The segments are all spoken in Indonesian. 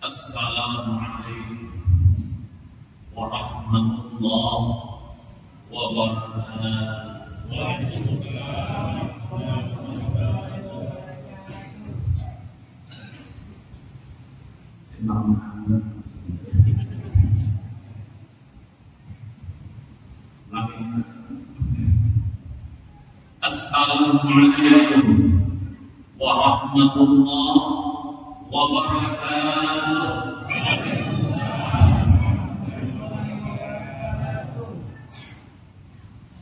Assalamualaikum warahmatullahi wabarakatuh. Waalaikumsalam warahmatullahi wabarakatuh. Assalamualaikum warahmatullahi wabarakatuh.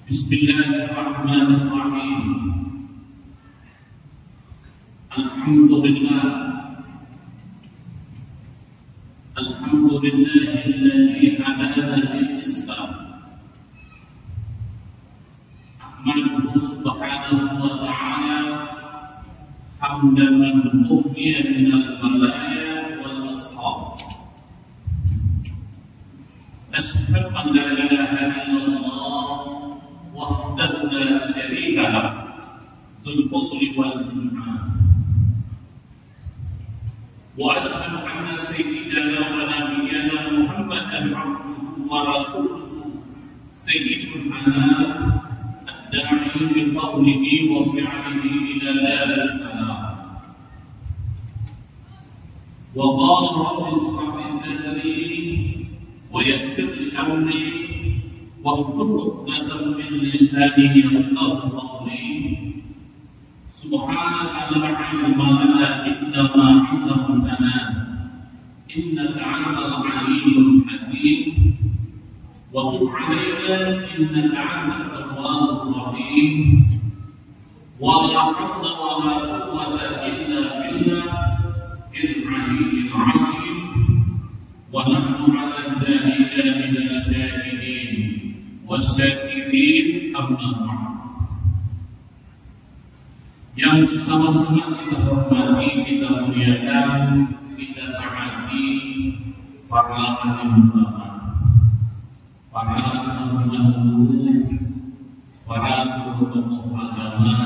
Bismillahirrahmanirrahim. Alhamdulillah. Alhamdulillahilladzi hadana lil Islam. Ahmaduhu subhanahu wa ta'ala hamdan man tufiya minal balaya wal ashab. Ashhadu an la ilaha illallah wahdahu la syarika lah, dzul fadli wal min'ah. Wa ashhadu anna sayyidana wa nabiyyana Muhammadan abduhu wa rasuluhu sayyidul anam ad-da'i bi qawlihi wa fi'lihi ila daris salam. Wa qala rabbi ishrah li sadri wa yassir li amri واحلل عقدة من لساني يفقهوا قولي. سبحانك لا علم لنا إلا ما علمتنا إنك أنت العليم الحكيم. وتب علينا إنك أنت التواب الرحيم. ولا حول ولا قوة إلا بالله العلي العظيم. ونحن على ذلك من الشاهدين wasyakirin, amma ba'd. Yang sama-sama kita hormati, kita muliakan, kita taati para alim ulama, para pendahulu, para tokoh agama,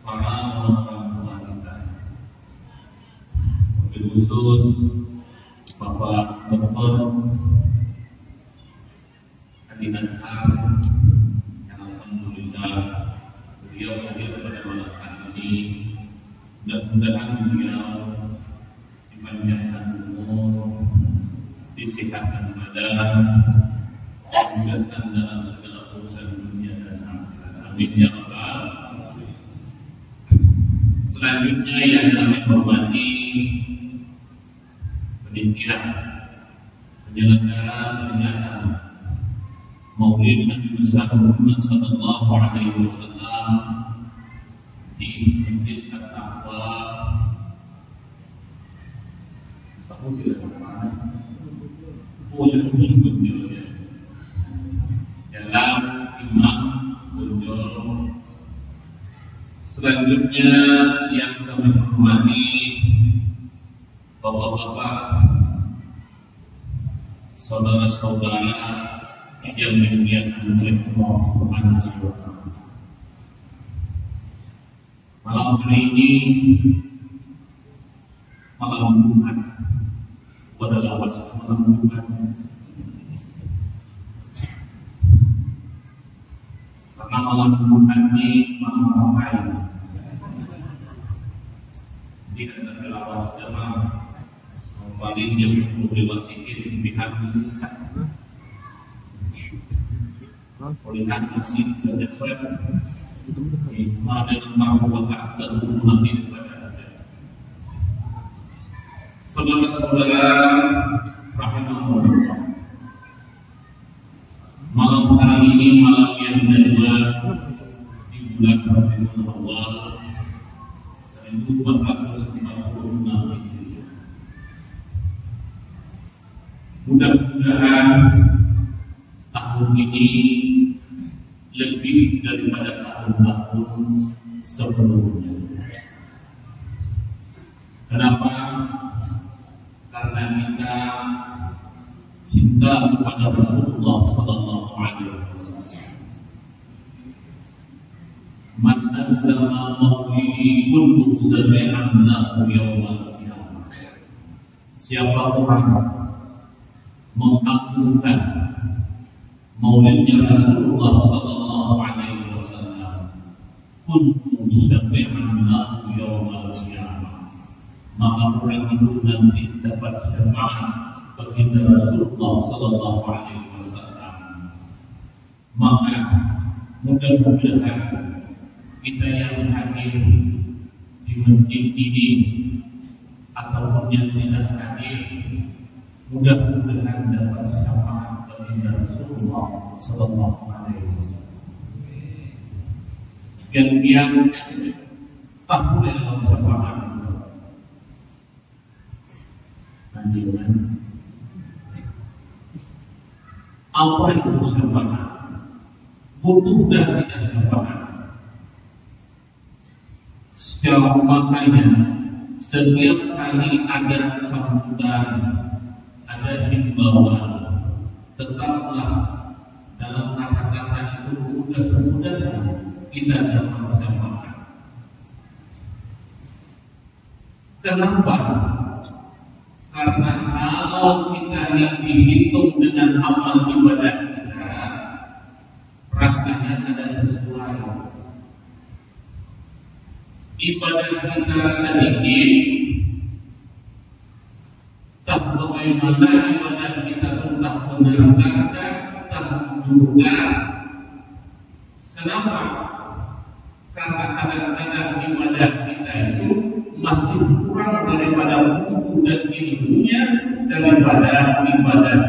para orang tua kita. Khusus Bapak Dr. Nazar yang alhamdulillah beliau hadir pada malam hari ini. Mudah-mudahan beliau dipanjangkan umur, disehatkan badan, dimudahkan dalam segala urusan dunia dan akhirat. Amin ya rabbal alamin. Selanjutnya yang kami hormati panitia penyelenggara peringatan Maulid Nabi besar Muhammad sallallahu alaihi wasallam di Masjid At-Taqwa. Kamu tidak apa-apa. Boleh menyebut dia. Dalam Imam Bunjol. Selanjutnya yang kami hormati Bapak-bapak, saudara-saudara yang dimuliakan oleh Allah Subhanahu wa Ta'ala. Malam hari ini malam Jumat adalah malam Jumat. Karena malam Jumat ini malam Ramadan. Jadi kata selawat jamaah paling jam 10 lewat sedikit pihak Polihan masih saja swab ada nomor wakaf dan masih pada saudara-saudara rahimahullah. Malam hari ini malam yang kedua di bulan Rabiul Awal 1446 Hijriah. Mudah-mudahan tahun ini lebih daripada tahun-tahun sebelumnya. Kenapa? Karena kita cinta kepada Rasulullah Sallallahu Alaihi Wasallam. Man azzama mawlidi kullu sabi'an lahu yawmal qiyamah. Siapa orang mengagungkan maulidnya Rasulullah Sallallahu Alaihi Wasallam, kuntu syafi'an lahu yawmal qiyamah, maka orang itu nanti dapat syafaat bagi Rasulullah Sallallahu Alaihi Wasallam. Maka mudah-mudahan kita yang hadir di masjid ini ataupun yang tidak hadir, mudah-mudahan dapat syafaat bagi Rasulullah Sallallahu Alaihi Wasallam. Yang tahu dalam syafaat anjuran apa itu syafaat? Butuh dan tidak syafaat. Makanya setiap kali ada sambutan, ada himbauan, tetaplah dalam kata-kata itu mudah-mudahan kita dapat syafaat. Kenapa? Karena kalau kita dihitung dengan amal ibadah kita, rasanya ada sesuatu. Ibadah kita sedikit, tak bagaimana ibadah kita tak benarkan, tak juga. Kenapa? Karena kadang-kadang ibadah kita itu masih kurang daripada buku dan ilmunya daripada ibadah.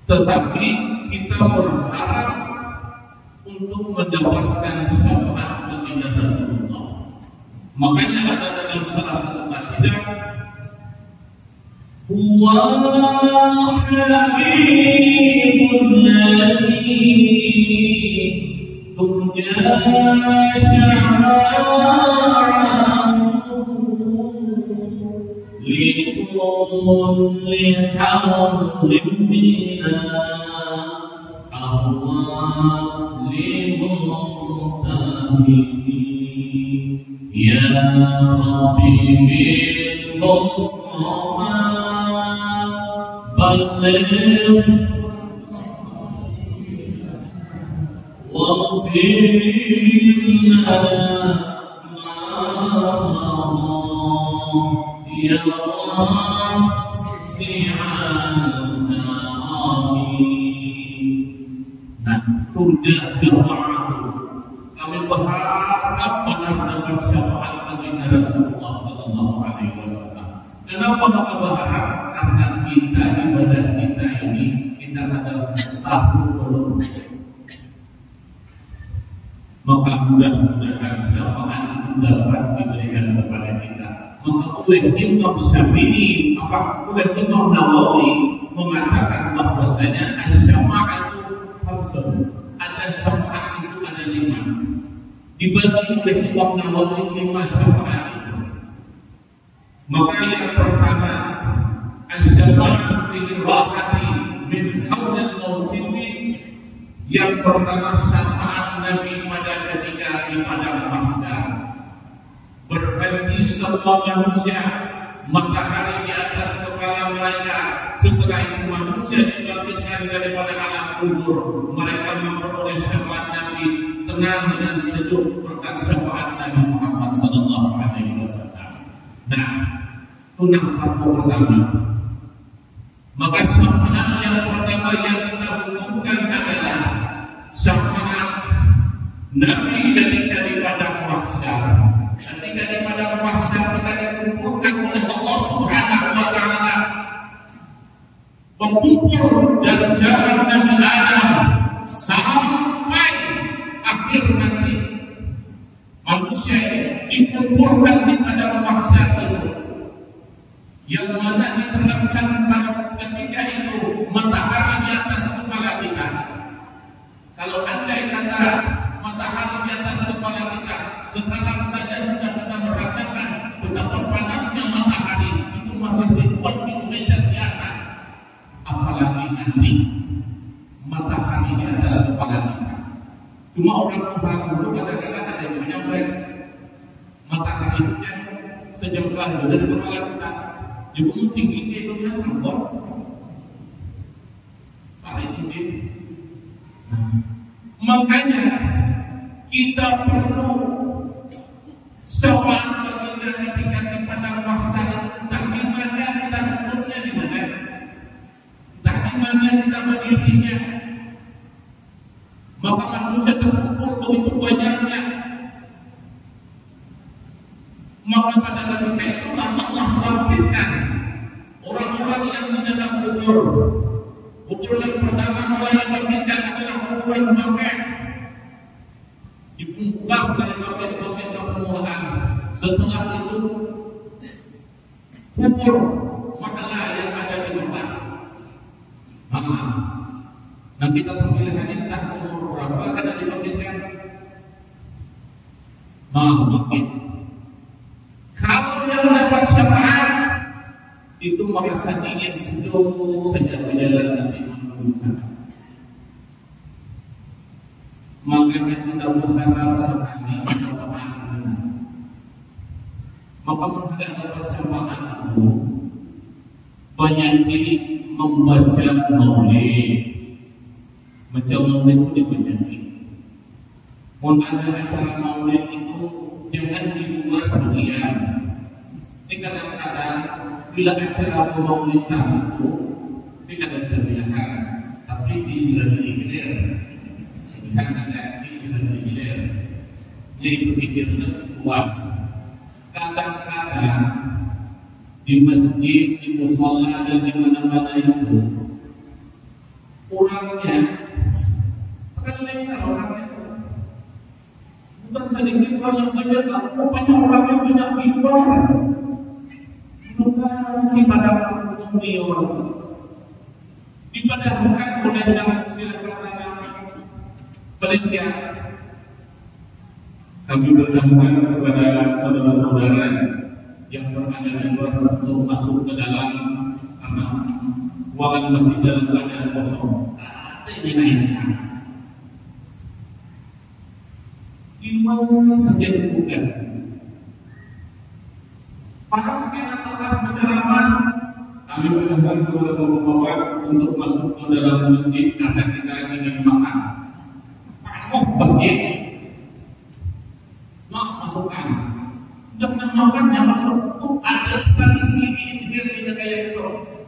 Tetapi kita berharap untuk mendapatkan syafaat baginda Rasulullah. Makanya ada dalam salah satu qasidah, Huwal Habibul Ladzi turja syafa'atuhu li kulli hawlin minna Ya Rabbi bil Mustafa balligh waghfir lana ya turja syafa'atuhu. Kami berharap mendapat syafaat bagi Rasulullah Sallallahu Alaihi Wasallam. Kenapa kami berharap? Karena kita ibadah kita ini kita ada tahu belum. Maka mudah-mudahan syafaat itu dapat diberikan kepada kita. Maka oleh Imam Syafi'i, apa oleh Imam Nawawi mengatakan bahwasanya as-syafa'atu khamsun. Ada syafaat itu ada 5. Dibagi oleh Imam Nawawi 5 syafaat itu. Maka yang pertama, asy-syafa'atu fi min haulil mauqif. Yang pertama, syafaat Nabi pada ketika di padang mahsyar. Berhenti semua manusia, matahari di atas kepala mereka. Setelah itu manusia dibangkitkan daripada alam kubur. Mereka memperoleh syafaat Nabi, tenang dan sejuk berkat syafaat Nabi Muhammad sallallahu alaihi wasallam. Nah, itu nampak pertama. Maka syafaat yang pertama yang kita butuhkan adalah syafaat Nabi ketika di padang mahsyar. Ketika di padang mahsyar kita dikumpulkan oleh Allah Subhanahu wa taala, berkumpul dari jalan Nabi Adam sampai akhir nanti manusia dikumpulkan di padang mahsyar itu, yang mana diterapkan pada ketika itu matahari di atas kepala kita. Kalau andai kata matahari di atas kepala kita sekarang saja sudah kita merasakan betapa panasnya matahari, itu masih ribuan kilometer di atas, apalagi nanti matahari di atas kepala kita. Cuma orang dulu kadang-kadang ada yang menyampaikan matahari itu sejengkal dari kepala kita. Jadi tingginya itu dia sambut hari ini. Makanya kita perlu syafaat baginda ketika di padang mahsyar. Entah di mana kita duduknya, di mana, entah di mana kita berdirinya. Maka manusia terkumpul begitu banyaknya. Maka pada ketika itu Allah bangkitkan orang-orang yang di dalam kubur. Kubur yang pertama mulai dibangkitkan adalah kuburan bangkai. Dibuka dari bangkai-bangkai permulaan. Setelah itu kubur makalah yang ada di Mekah. Nanti kalau pemilihannya entah umur berapa akan dibangkitkan. Bangkit. Kalau yang dapat syafaat itu merasa ingin sejuk saja berjalan nanti menuju sana. Makanya kita berharap sekali syafaat. Maka menghadap syafaat itu banyak membaca maulid. Baca maulid itu dibanyakin. Mau ada acara maulid itu jangan di luar dunia. Ini kadang-kadang bila acara maulid itu tidak ada terlihat, tapi di hilir. Lihat ada di hilir. Yaitu pikirnya puas. Kadang-kadang di masjid, di mushola dan di mana-mana itu kurangnya terlihat orangnya. Bukan sedikit orang banyak, rupanya orangnya banyak di luar. Bukan di padang umum dipadahkan oleh dalam silakan panitia. Kami berdoakan kepada saudara-saudara yang berada di luar untuk masuk ke dalam ruangan masjid dalam keadaan kosong. Ini lainnya. Di luar saja bukan. Panasnya antara penyerapan, kami berdoakan kepada bapak-bapak untuk masuk ke dalam masjid karena kita ingin makan. Panuh masjid. Masukkan. Jangan makannya masuk. Ada tradisi ini biar tidak kayak itu.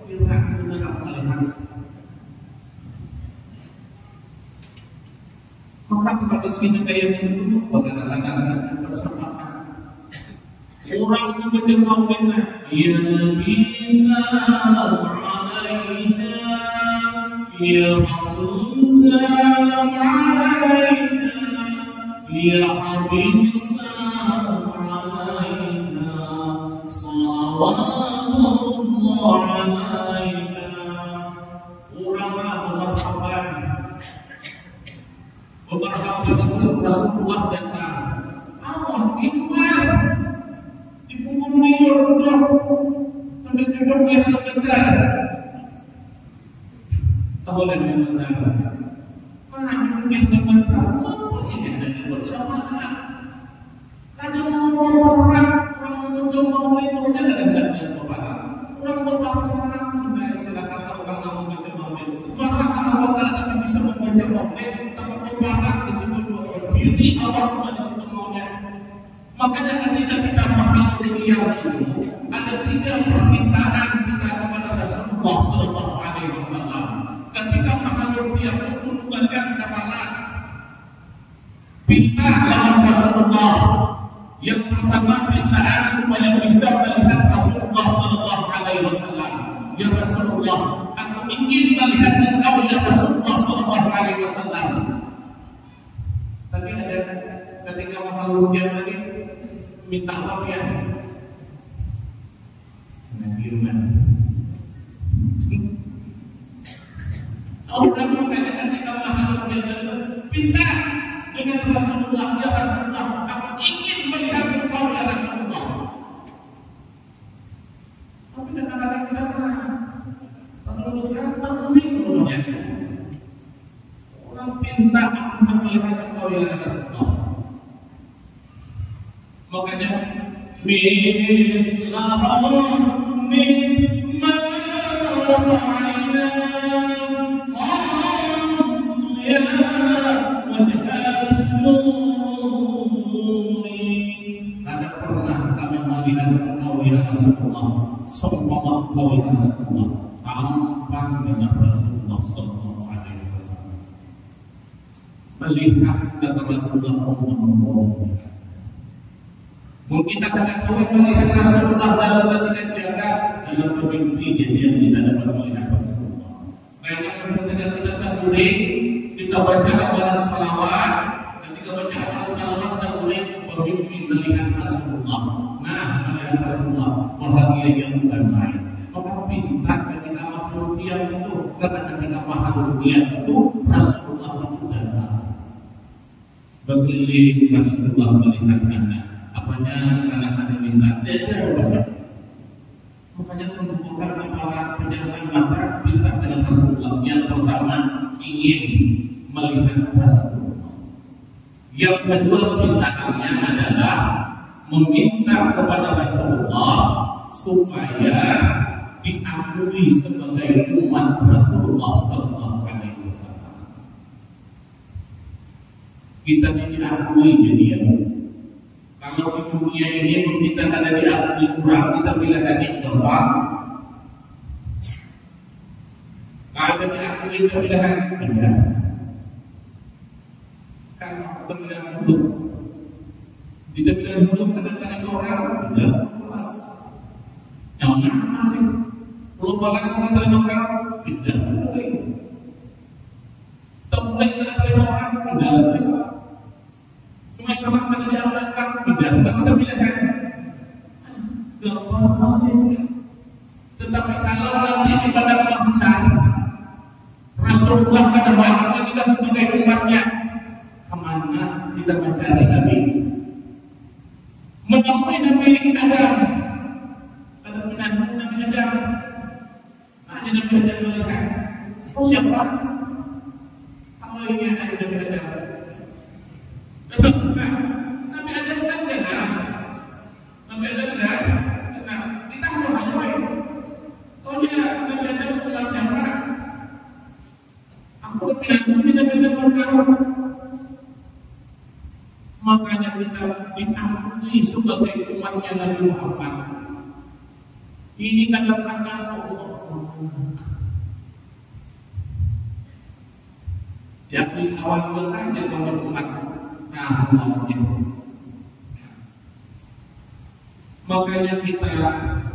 Biar tidak melihat. Maka tradisinya kayak itu bagaimana bersama. Orang yang berjemaah kita, ya Nabi salam alaika, ya Rasul salam alaika, ya Habib salam alaika, salawatullah alaika. Orang-orang bermarhaban itu Rasulullah datang. Awal di luar. duduk sambil duduk yang sebentar. Tak boleh sebentar. Duduk yang sebentar. Apa ini ada di bersama? Karena mau orang mencoba itu ada orang. Orang berpaparan sudah silakan orang kamu mencoba itu. Maka kalau kita bisa membaca tauhid, tapi berpaparan di situ berdiri Allah di situ maunya. Makanya ketika kita memahami beliau itu ada 3 permintaan kita kepada Rasulullah Sallallahu Alaihi Wasallam. Ketika memahami beliau itu bukan kepala minta lawan Rasulullah. Yang pertama mintaan supaya bisa melihat Rasulullah Sallallahu Alaihi Wasallam. Ya Rasulullah, aku ingin melihat engkau ya Rasulullah Sallallahu Alaihi Wasallam. Tapi ada ketika makhluk dia tadi minta apa ya? Nabiuman. Orang makanya ketika makhluk dia tadi minta dengan Rasulullah, ya Rasulullah, aku ingin melihat engkau ya Rasulullah. Tapi kadang-kadang kita kalau terlalu orang minta aku melihat engkau ya Rasulullah. Makanya Bismillah mimma ra'ayna ya karena pernah kami melihat engkau ya Rasulullah, sempurna engkau ya Rasulullah, tampan dengan Rasulullah Sallallahu Alaihi Wasallam. Melihat kata Rasulullah Allah. Mungkin kita ketahui melihat Rasulullah dalam ketika jaga dalam bermimpi dia tidak dapat melihat Rasulullah. Karena ketika kita tahu kita baca amalan salawat, ketika baca amalan salawat tahu bermimpi melihat Rasulullah. Nah, melihat Rasulullah bahagia yang bukan main. Maka pintar ketika makhluk dia itu, karena ketika makhluk dia itu Rasulullah itu datang. Berkeliling Rasulullah melihat anak. Apanya anak-anak minta dia. Makanya mengumpulkan kepala pejabat mata minta dengan Rasulullah. Yang pertama ingin melihat Rasulullah. Yang kedua pintaannya adalah meminta kepada Rasulullah supaya diakui sebagai umat Rasulullah Sallallahu Alaihi Wasallam. Kita diakui jadi kalau di dunia ini kita ada diakui kurang, kita bilang tadi doang. Kalau diakui kita bilang tidak. Kalau kita bilang dulu, kita bilang dulu kadang-kadang orang tidak puas. Jangan masih belum balas dengan orang tidak boleh. Temui dengan orang tidak bisa. Cuma sama menjadi orang tidak kita bilang gampang masih. Tetapi kalau nanti di pada masa Rasulullah pada waktu kita sebagai umatnya, kemana kita mencari Nabi? Menemui Nabi Adam. Kalau menemui Nabi Adam, ada Nabi Adam melihat. Oh siapa? Kalau ini ada Nabi Adam. Nabi Adam kan dengar. Nabi Adam dengar. Nah, kita mau ngapain? Oh dia Nabi Adam bukan siapa? Aku bilang ini Nabi Adam berkata. Makanya kita diakui sebagai umatnya Nabi Muhammad. Ini kata-kata Allah. Diakui awal mulanya oleh umat. Makanya kita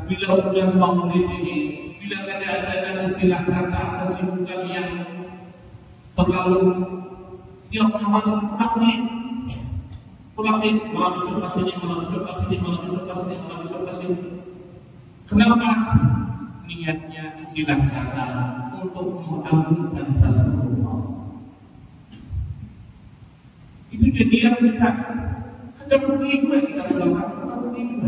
bila bulan Maulid ini, bila ada istilah kata kesibukan yang terlalu tiap malam ulangi malam besok kasih ini. Kenapa? Niatnya istilah kata untuk mengagungkan Rasulullah. Itu jadian kita. Ada begitu kita bilang begitu.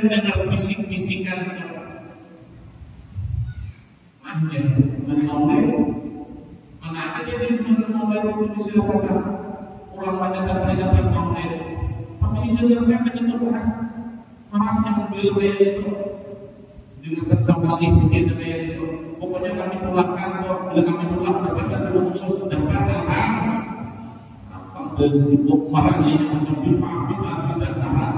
mendengar bisik-bisikan hanya dengan maulid. Mana ada di mana maulid itu disilakan orang mendengar maulid. Tapi didengarkan dengan Tuhan. Orang yang mobil kayak itu dengarkan sama ibunya kayak itu. Pokoknya kami pulang kantor, bila kami pulang berbaca seluruh khusus dan pada harus apa sibuk marahnya yang menyebut maafin dan tahan.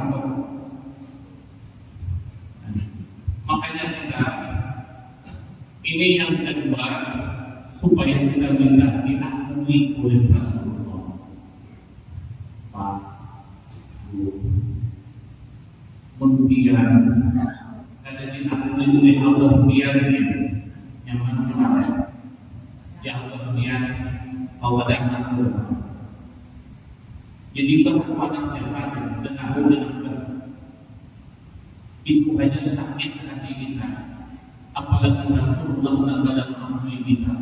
Makanya kita ini yang kedua supaya kita minta diakui oleh Rasulullah. Pak, membiar ada diakui oleh Allah biarnya yang mana yang Allah biar bahwa dan aku. Jadi kepada siapa dan aku dan aku itu hanya sakit hati kita. Apalagi Rasulullah dalam hati kita.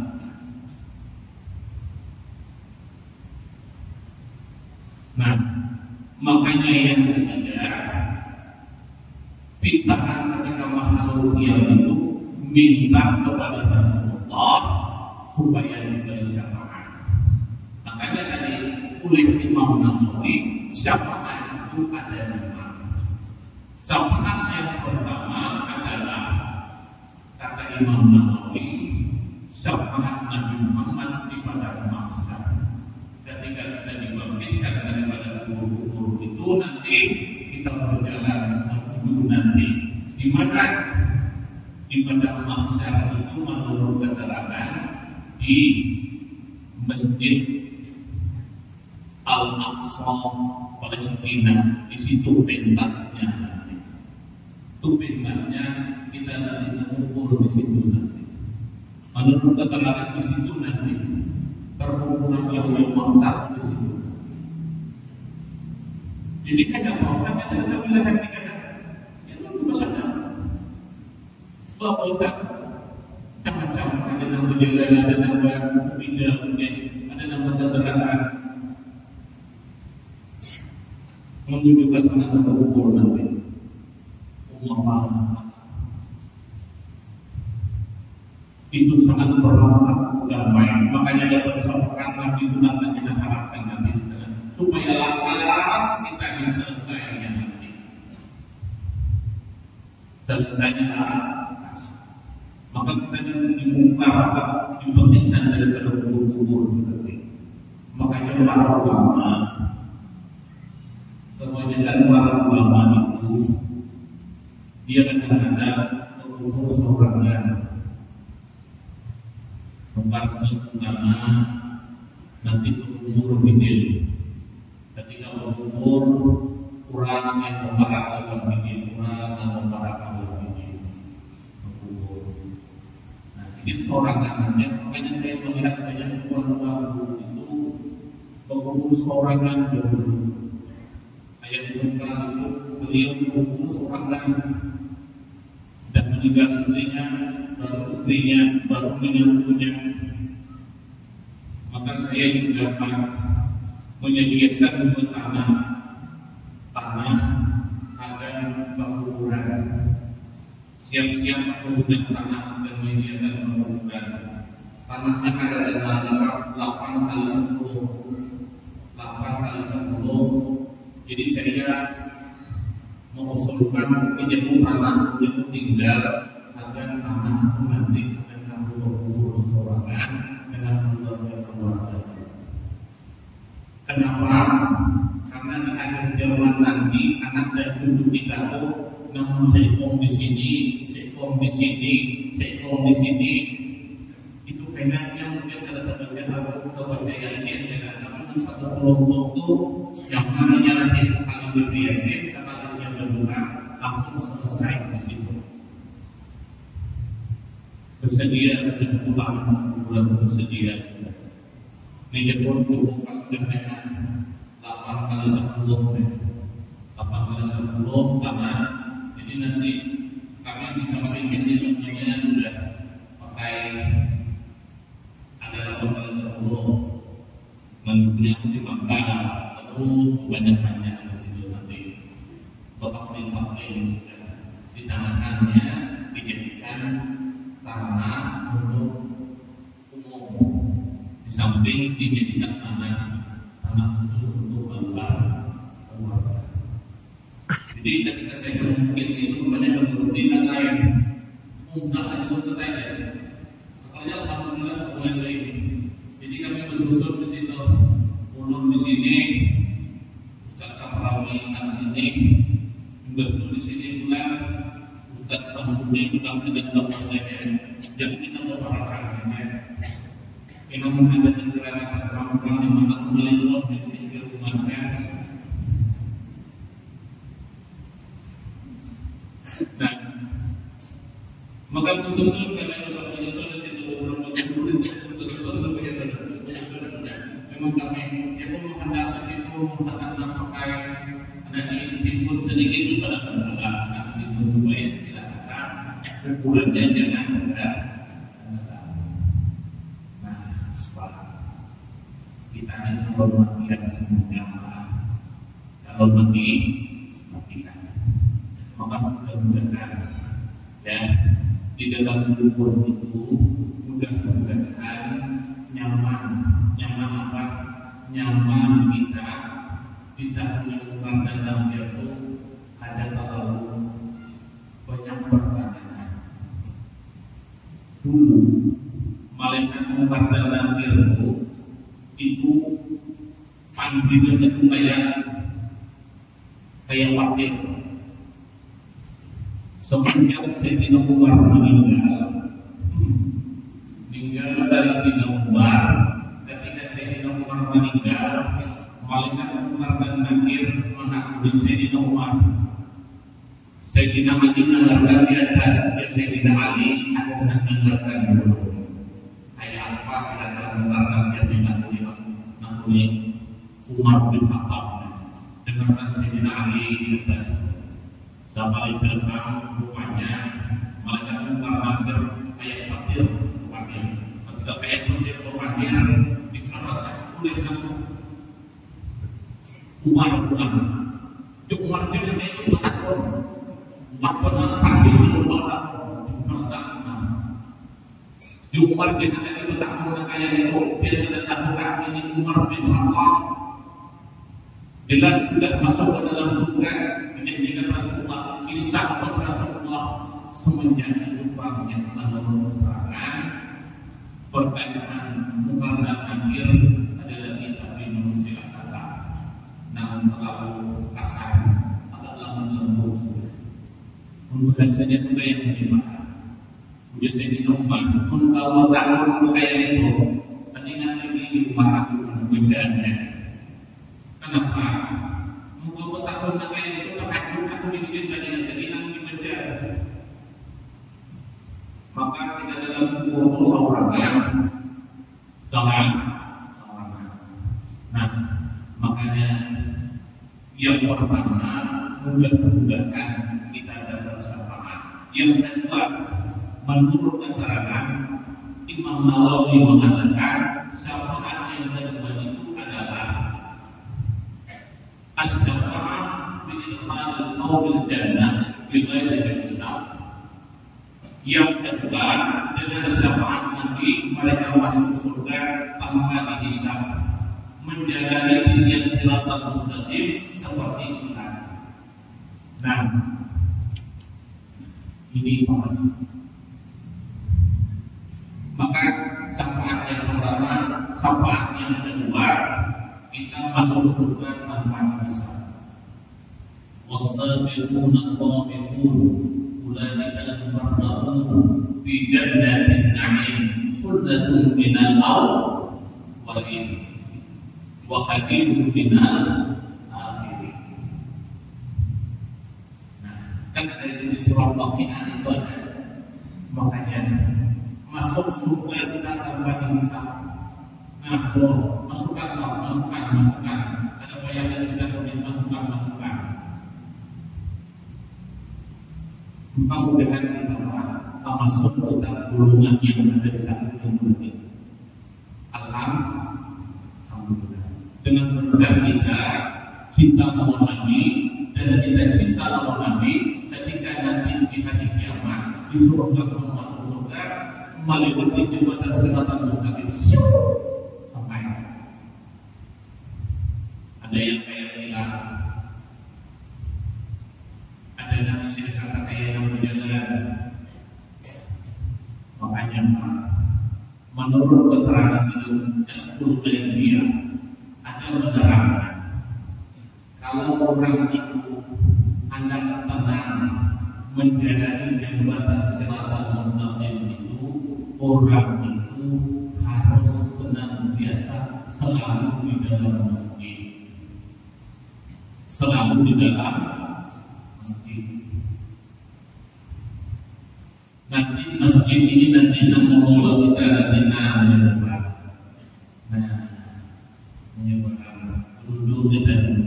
Nah, makanya yang ketiga, pintaan ketika makhluk yang itu minta kepada Rasulullah supaya diberi syafaat. Makanya tadi oleh Imam Nawawi syafaat itu ada lima. Syafaat yang pertama adalah kata Imam Nawawi syafaat Nabi Muhammad di padang mahsyar. Ketika sudah dibangkitkan daripada kubur-kubur itu nanti kita berjalan menuju nanti di mana di padang mahsyar itu menurut keterangan di Masjid Al-Aqsa Palestina. Di situ pentasnya nanti. Itu pentasnya kita nanti mengumpul di situ nanti. Menurut keterangan di situ nanti perkumpulan yang mahsyar di situ. Jadi kadang mahsyarnya tidak boleh hati kadang. Itu besarnya. Bapak Ustaz, macam-macam ada yang berjalan, ada yang berpindah, ada yang bergerak. Menuju ke sana berkumpul nanti. Allah itu sangat bermanfaat damai. Makanya ada persoalan Nabi itu nanti kita harapkan nanti supaya laras kita diselesaikan nanti. Selesainya maka kita dibuka dibangkitkan daripada kubur-kubur nanti. Makanya para ulama kebanyakan para ulama itu dia kadang-kadang berkumpul seorangan tempat utama nanti berkumpul video. Ketika berkumpul kurang yang membarakan video, kurang yang membarakan video berkumpul. Nah ini seorangan, makanya saya melihat banyak keluarga itu berkumpul seorangan dulu. Ayat itu beliau berkumpul seorangan dan meninggal istrinya, baru menyambutnya. Maka saya juga akan menyediakan tanah agar berkuburan. Siap-siap aku sudah tanah dan menyediakan berkuburan. Tanahnya ada dalam 8 kali 10. 8 kali 10. Jadi saya mengusulkan pinjam tanah untuk tinggal agar tanah itu nanti akan kamu berkumpul seorangan dengan keluarga. Kenapa? Karena di akhir zaman nanti anak dan cucu kita itu namun seikong di sini, seikong di sini, seikong di sini. Itu kayaknya mungkin kepada Yasin dengan tapi satu kelompok itu yang namanya nanti sekali beryasin, sekali yang berdua langsung selesai di situ. Bersedia sudah pulang, bulan bersedia sudah. Meja pun cukup sudah dengan 8 kali 10, 8 kali 10 tanah. Jadi nanti kami bisa main ini semuanya sudah pakai ada 8 kali 10. Menurutnya dimakan terus banyak-banyak di situ nanti bapak ini sudah ditanakannya dijadikan tanah untuk umum, di samping dijadikan tanah khusus untuk bapak keluarga. Jadi ketika saya mungkin itu banyak kemudian lain mudah aja saja. Makanya alhamdulillah mulai dari ini. Jadi kami bersusun di situ, ulun di sini, Ustaz Kamrawi di sini, Mbak di sini bulan, Ustaz Samsudin kami dan teman-temannya yang kita berparakan ini. Kita mengajarkan kerana orang-orang yang mana kembali Allah di pinggir rumahnya. Nah, maka khususnya karena Bapak Yusuf di situ beberapa guru untuk khususnya memang kami itu menghadap di situ akan pakai ada diinput sedikit kepada masyarakat kami itu supaya silakan ukurannya jangan berat. Nah, setelah kita ini calon mati yang semuanya calon mati matikan, maka mudah-mudahan ya di dalam kubur itu mudah-mudahan nyaman apa? Nyaman kita tidak menemukan dalam jatuh ada terlalu banyak pertanyaan. Dulu malaikat mungkar dan nakir itu panggilannya itu kayak wakil. Semenjak Sayyidina Umar meninggal Sayyidina Umar, ketika Sayyidina Umar meninggal, malaikat Umar dan Nakir mengakui Sayyidina Umar. Sayyidina Ali mendengarkan di atas, dan Sayyidina Ali akan mendengarkan dulu. Ayat apa kata Umar dan Nakir Umar bin Khattab. Dengarkan Sayyidina Ali di atas. Sampai belakang rupanya malaikat Umar Nakir ayat fakir wakil. Ketika ayat fakir wakil dikarenakan oleh Umar bukan. Umar jadi itu takut. Umar pernah panggil Umar takut. Umar jadi itu takut kayak itu. Dia tidak takut ini Umar bin Khattab. Jelas sudah masuk ke dalam surga. Menjadikan Rasulullah ini sahabat Rasulullah semenjak itu banyak menemukan pertanyaan Umar dan Nakir adalah kitab manusia kata namun terlalu kasar adalah melembut sudah bahasanya itu kayak bagaimana udah saya dinomor pun kalau tahun kayak itu pengingat lagi di rumah aku bedanya kenapa mau tahun kayak itu aku bikin dari nanti kerja. Maka kita dalam kubur seorang Nah, makanya yang pertama mudah-mudahan kita dapat syafaat. Yang kedua, menurut keterangan Imam Nawawi mengatakan syafaat yang kedua itu adalah as-syafaat bi'idkhal qaumil jannah bighairi hisab. Yang kedua dengan syafaat Nabi mereka masuk surga tanpa dihisab, menjalani yang siratal mustaqim seperti kita. Nah, ini maka syafaat yang pertama, syafaat yang kedua kita masuk surga tanpa dihisab. والسابقون السابقون أولئك المقربون في جنات النعيم ثلة من الأولين وقليل من الآخرين. Nah, kan ada di surah Waqiah itu ada. Makanya masuk surga kita tanpa dihisab. Nah, masukkan. Ada bayangan kita masukkan. Mudah-mudahan kita masuk ke dalam golongan yang ada di dalam ini. Alhamdulillah. Dengan benar kita cinta sama Nabi dan kita cinta sama Nabi, ketika nanti hari kiamat disuruh langsung masuk surga melewati jembatan Siratal Mustaqim sampai. Ada yang kayak bilang, ada yang bisa kata kayak yang berjalan. Makanya menurut keterangan itu Jasbul Qaidiyah ada menerangkan kalau orang itu hendak tenang menjalani jembatan Siratal Mustaqim itu, orang itu harus senantiasa selalu di dalam masjid, selalu di dalam masjid. Nanti masjid ini nanti membawa kita nanti menyebarkan duduk di dalam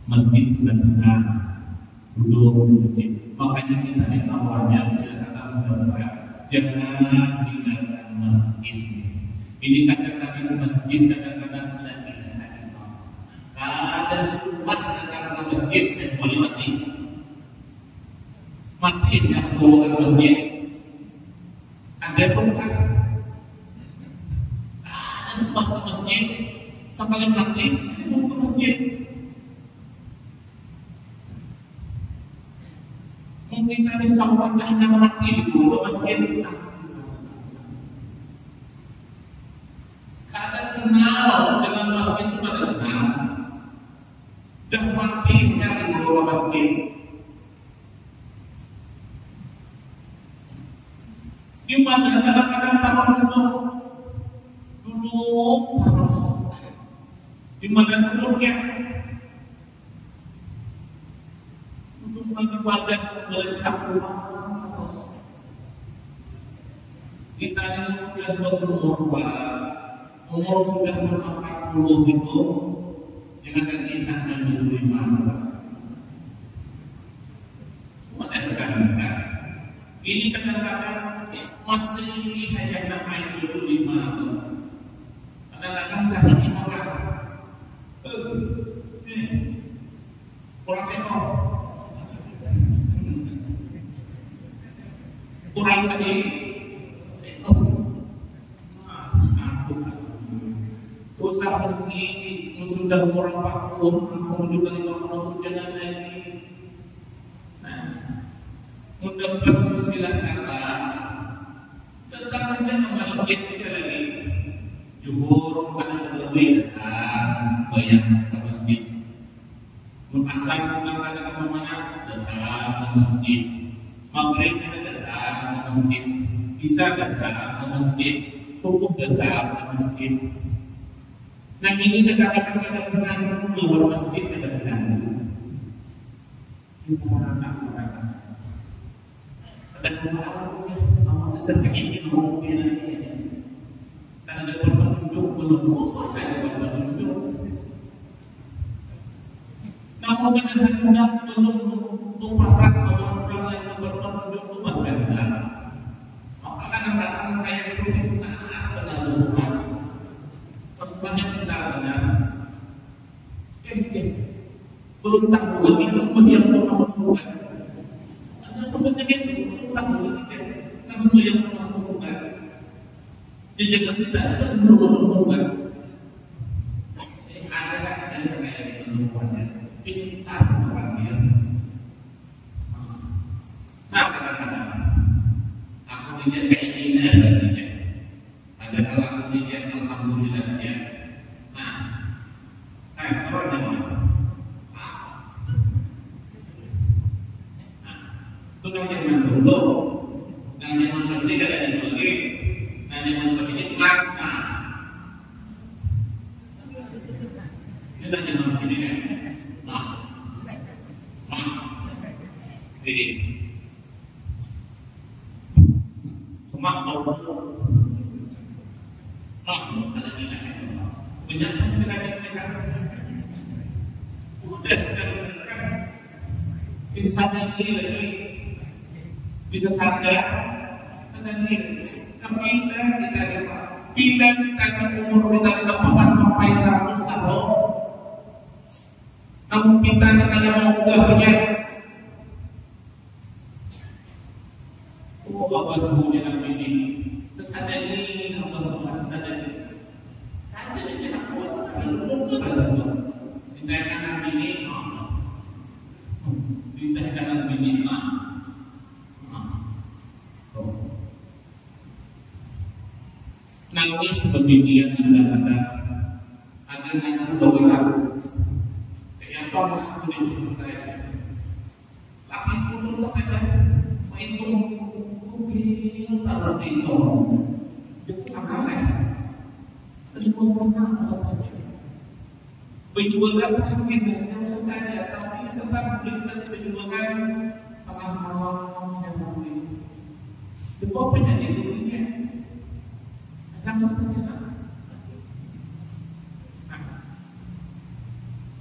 masjid dan benar duduk di masjid. Makanya kita awalnya silakan mendengar jangan tinggalkan masjid. Ini kadang-kadang masjid, kadang-kadang lagi ada sumpah karena masjid kecuali mati. Mati yang bawa ke masjid. Ada pun ada sumpah ke masjid sampai mati bawa ke masjid. Mungkin kami sahabat hanya mati di bawah masjid. Karena kenal dengan masjid itu ada kenal. Dan mati di bawah masjid. Di mana kadang-kadang harus duduk harus. Di mana duduknya? Bagi wadah melecak terus. Kita ini sudah berumur sudah 40 itu, jangan kita menerima. Kadang-kadang ini kadang-kadang masih hanya namanya 25. Kadang-kadang cari orang. Kurang sekor. Kurang sedikit, dosa pergi sudah umur 40 langsung juga 50 jangan lagi. Nah, mendapat istilah kata tentang jangan masjid tidak lagi. Juhur bukan lebih datang bayar ke masjid. Mengasal datang ke mana? Datang ke masjid. Maghrib datang ke masjid, Isya datang ke masjid, subuh datang ke masjid. Nah ini kadang-kadang keluar masjid kadang-kadang. Kita orang-orang kadang-kadang seperti ini mungkin tak ada penduduk belum ada penduduk. Namun kadang-kadang belum tumpahan orang yang berpenduduk umat benda. Maka kadang-kadang kayak itu benar semua. Semuanya benar-benar. Belum tahu lagi semua yang masuk surga. Ada sebenarnya itu belum tahu lagi kan semua yang masuk surga. Jadi jangan kita ada belum masuk surga. Ada yang kayak itu semuanya. Kita berpikir. Nah, kadang-kadang aku tidak keinginan tadinya. Padahal aku tidak alhamdulillah ya. Nah, orang yang itu kan zaman dulu, dan zaman terdiri dari lagi, dan zaman terdiri lama. Itu kan zaman terdiri. Nah, jadi semua mau ada nilai menyatakan mereka udah bisa lagi bisa sadar ada nilai kepindah kita pindah kita umur kita berapa sampai 100 tahun kamu pindah kita yang mau ubahnya saja. Ada yang aku itu saja. Kita kanan ini, kita kanan ini lah. Nangis beginian sudah ada ngaku beberapa. Kayak apa aku di usul saya. Laki putus saja, main kubing terus itu. Itu apa ya? Terus musnah saja. Perjuangan kita yang saja, tapi sempat berikan perjuangan tengah malam yang mati. Itu penyakit dunia. Kan satunya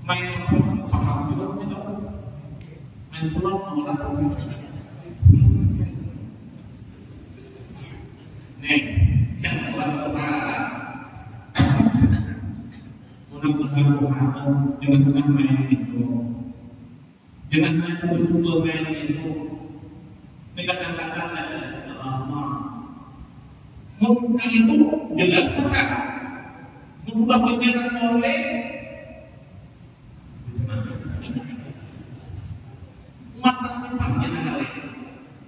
main paham juga tidak main selam mengolah nih yang mudah-mudahan jangan main itu, jangan coba-coba main itu. Ini kata-kata muka itu jelas bukan sudah berjalan oleh mata tempatnya adalah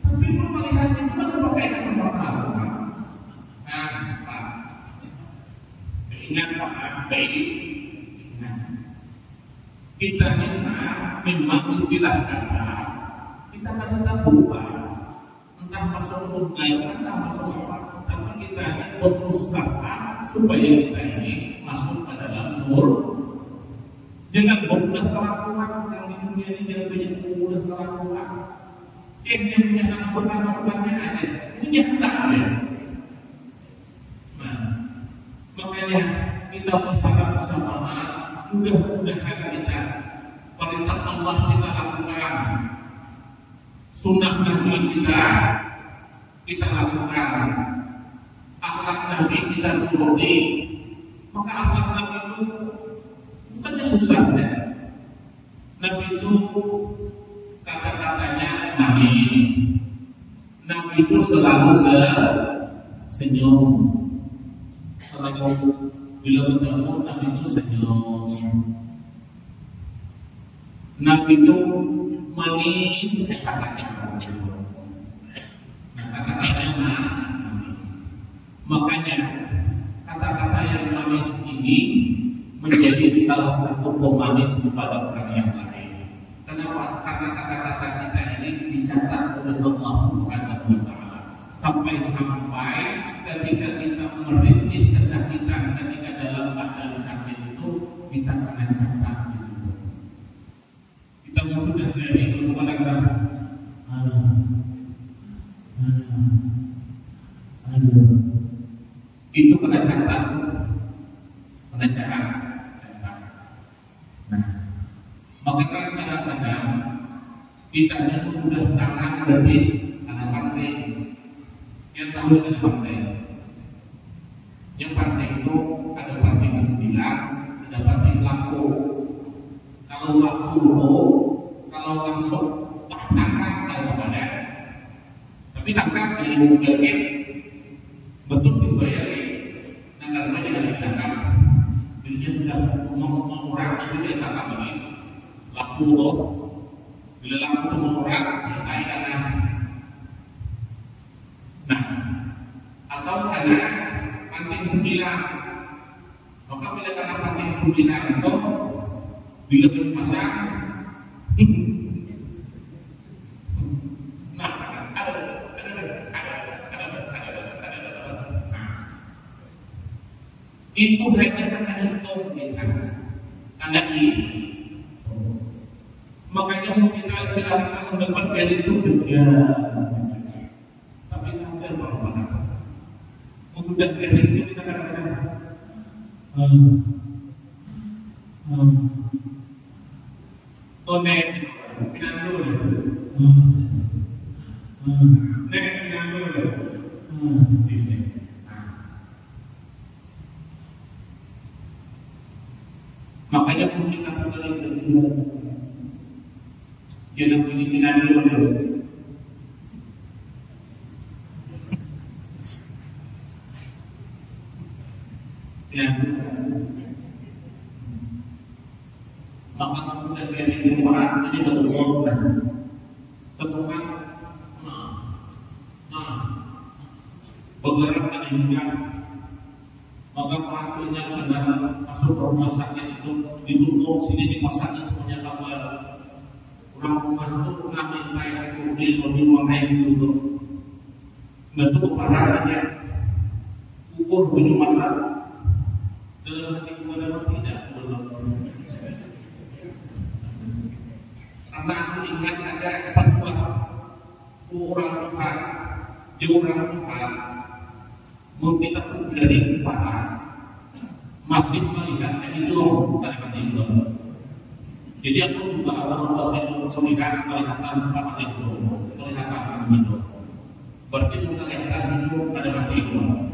tapi melihatnya itu ada berkaitan dengan pengalaman. Nah, Pak, ingat Pak, baik ingat kita memang istilah kata kita kadang lupa entah masuk surga entah masuk neraka. Tapi kita berusaha supaya kita ini masuk ke dalam surga. Jangan mudah kelakuan yang di dunia ini, jangan banyak mudah kelakuan. Yang punya nafsu-nafsunya aja, punya tak ya. Nah, makanya kita berharap sama Allah, mudah-mudahan kita perintah Allah kita lakukan, sunnah Nabi kita lakukan. Akhlak Nabi kita turuti. Maka akhlak Nabi itu bukannya susah ya. Nabi itu kata-katanya manis. Nabi itu selalu senyum. Selalu bila bertemu Nabi itu senyum. Nabi itu manis kata-katanya. Kata-katanya manis. Makanya kata-kata yang manis ini menjadi salah satu pemanis kepada orang yang lain. Kenapa? Karena kata-kata kita ini dicatat oleh Allah Subhanahu wa Ta'ala. Sampai-sampai ketika kita merintih kesakitan, ketika dalam keadaan sakit itu kita akan catat di situ. Kita sudah dari kepada itu kena catat. Nah, makanya kadang-kadang kita itu sudah tangan berbis ada partai yang tahu dengan partai. Yang partai itu ada partai 9, ada partai lampu. Kalau lampu kalau langsung tangkap dalam badan. Tapi tangkap dari mungkin betul dibayari. Nah, karena jangan ditangkap. Dirinya sudah mengurangi itu dia tangkap ini. Lampu bila lampu itu mengurangi selesai karena. Nah, atau karena ranting 9. Maka bila karena ranting 9 itu bila dipasang itu hanya karena hitung karena ini. Makanya kita silakan mendapatkan itu dunia. Tapi hampir mana? Sudah kering itu kita kadang-kadang nek pinang dulu. Nek pinang dulu. Makanya pun kita kembali berdua. Jangan pinang dulu. Ya, maka sudah dari Quran ini betul ketukan, bergerak meningkat, maka pelakunya benar masuk rumah sakit itu ditutup, sini dipasangnya semuanya kabar. Orang rumah itu ngambil kayak di ruang ICU itu, bentuk keparahannya, ukur bunyi mata, dalam hati kepada tidak belum. Karena aku ingat ada fatwa orang Tuhan, di orang Tuhan, kita dari kepala masih melihat hidup pada hidup. Jadi aku juga orang itu melihat kelihatan pada hidup, kelihatan pada hidup. Berarti kita kelihatan hidup pada mati hidup.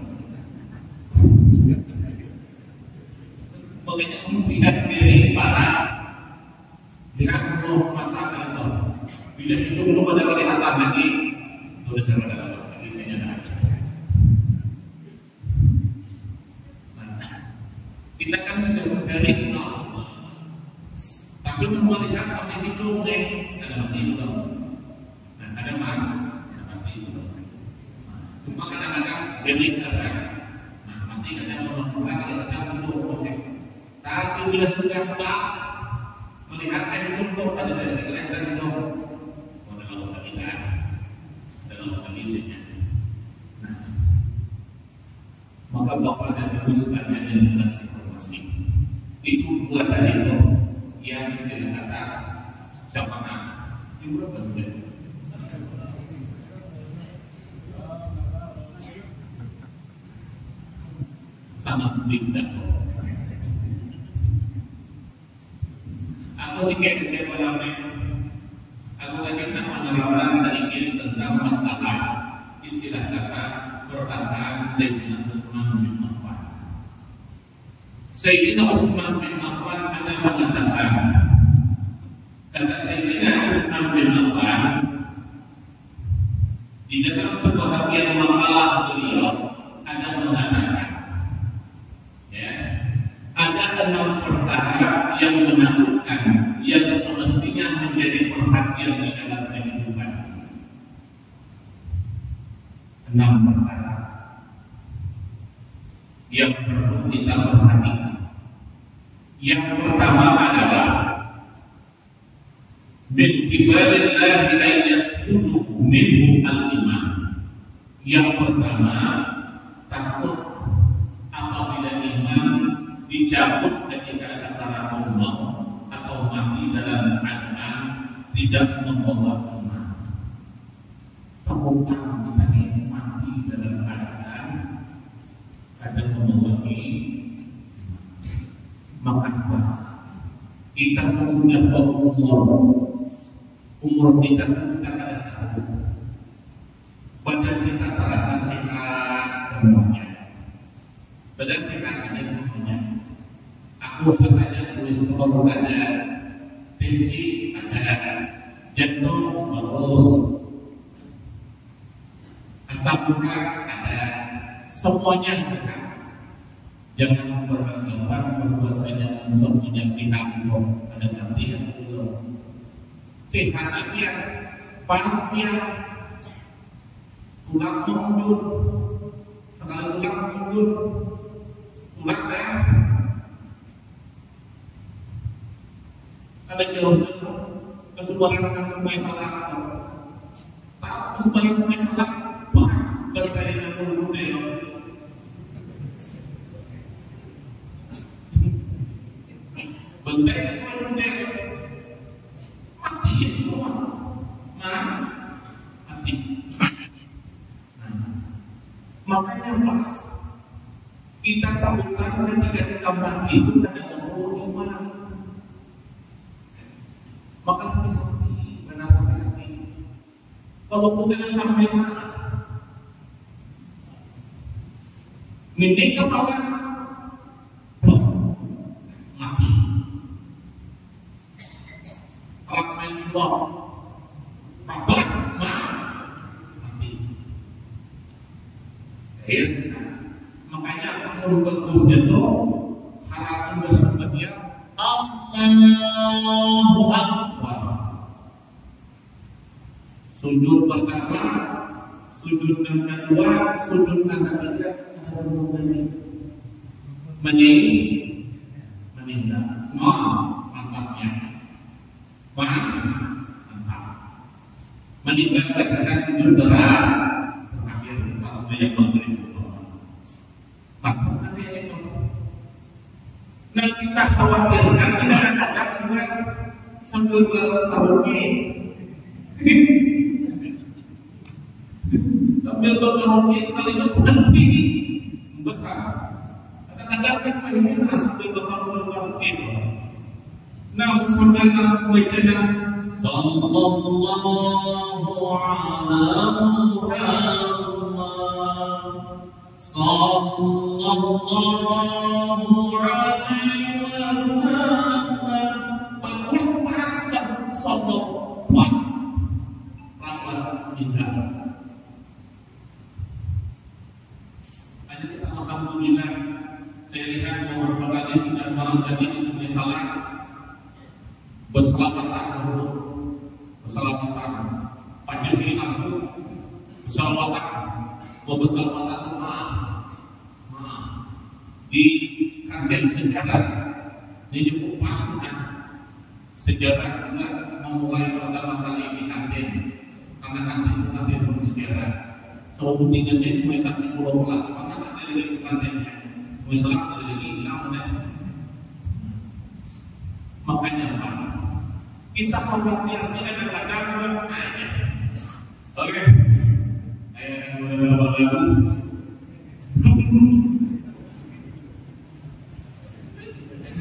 Makanya melihat diri para lihat dulu mata itu. Bila hidup itu pada kelihatan lagi, tulisan pada isinya. Kita kan bisa dari nol, tapi melihat masih hidup deh, ada mati hidup, ada mati hidup. Cuma kadang-kadang dari ada, mati kadang kadang hidup, tapi bila sudah tak melihat hidup ada kelihatan hidup, dalam sakitnya, dalam sakitnya. Maka Bapak dan Ibu sekalian yang jelas itu dua tadi itu yang istilah kata syafaat itu berapa sudah? Sangat beda. Aku sikit malamnya. Aku lagi nak menerangkan sedikit tentang masalah istilah kata perkataan Sayyidina Utsman bin Affan. Sayyidina Utsman bin Affan ada mengatakan, kata Sayyidina Utsman bin Affan di dalam sebahagian makalah beliau ada mengatakan, ya, ada 6 perkara yang menakutkan yang semestinya menjadi perhatian di dalam kehidupan. 6 perkara yang perlu kita perhatikan. Yang pertama adalah min kibarillahi ayyakhudhu minhu al-iman. Yang pertama, takut apabila iman dicabut ketika secara Allah atau mati dalam keadaan tidak membawa iman. Takut kita ini mati dalam keadaan ada membawa iman. Maka kita sudah umur kita tidak tahu, badan kita terasa sehat semuanya, badan sehat aja semuanya. Aku saja tulis kalau ada tensi, ada jantung bagus, asam urat ada, semuanya sehat. Jangan beranggapan bahwasanya semuanya sehat kok, ada gantian dulu. Sehat aja, pasnya tulang mundur, sekali tulang mundur, tulang dah. Ada jauh kesubaran yang semai salah, tak kesubaran semai salah, berkait dengan budaya. Bentar itu mati ya semua, mati. Makanya pas kita tahukan ketika kita mati itu ada membawa iman. Maka hati-hati, hati. Kalau kita sampai mana, menikah kawan mati. Main semua, apa? Mati. Makanya pun bagus itu harapan bersedia Allahu Akbar. Sujud pertama, sujud yang kedua, sujud yang ketiga meninggal. Mantapnya. Mantap. Meninggalkan dengan sujud berat terakhir pas banyak maghrib. Mantap itu. Nah kita khawatirkan kadang-kadang juga sambil berkaraoke, sambil berkaraoke sekali itu berhenti, bekal. Kadang-kadang kan pengennya sambil berkaraoke. Nah sambil membaca Sallallahu ala Muhammad Sallallahu alaihi wasallam. Bagus pasti sallallahu rahmat kita. Hanya kita alhamdulillah saya lihat beberapa kali sudah malam tadi di Sungai Salak berselawatan pajang aku berselawatan di kantin sejarah ini cukup pas kan sejarah juga memulai pertama kali di kantin karena kantin bersejarah sebab tinggalnya cuma satu pulau kelas karena ada lagi kantinnya misalnya ada lagi namanya makanya Pak kita khawatirnya kadang-kadang aja oke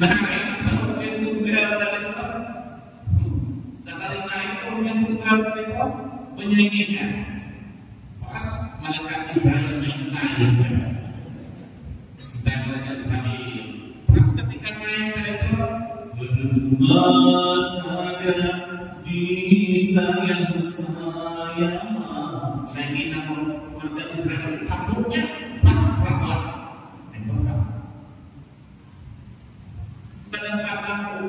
nah, kemudian tunggal dari itu, sekali naik kemudian tunggal dari itu penyanyinya, pas malaikat Israel naik, kita malaikat Israel, pas ketika naik dari itu, berjumlah di sayang saya, nah kita malaikat Israel cabutnya, pelan-pelan. Kadang-kadang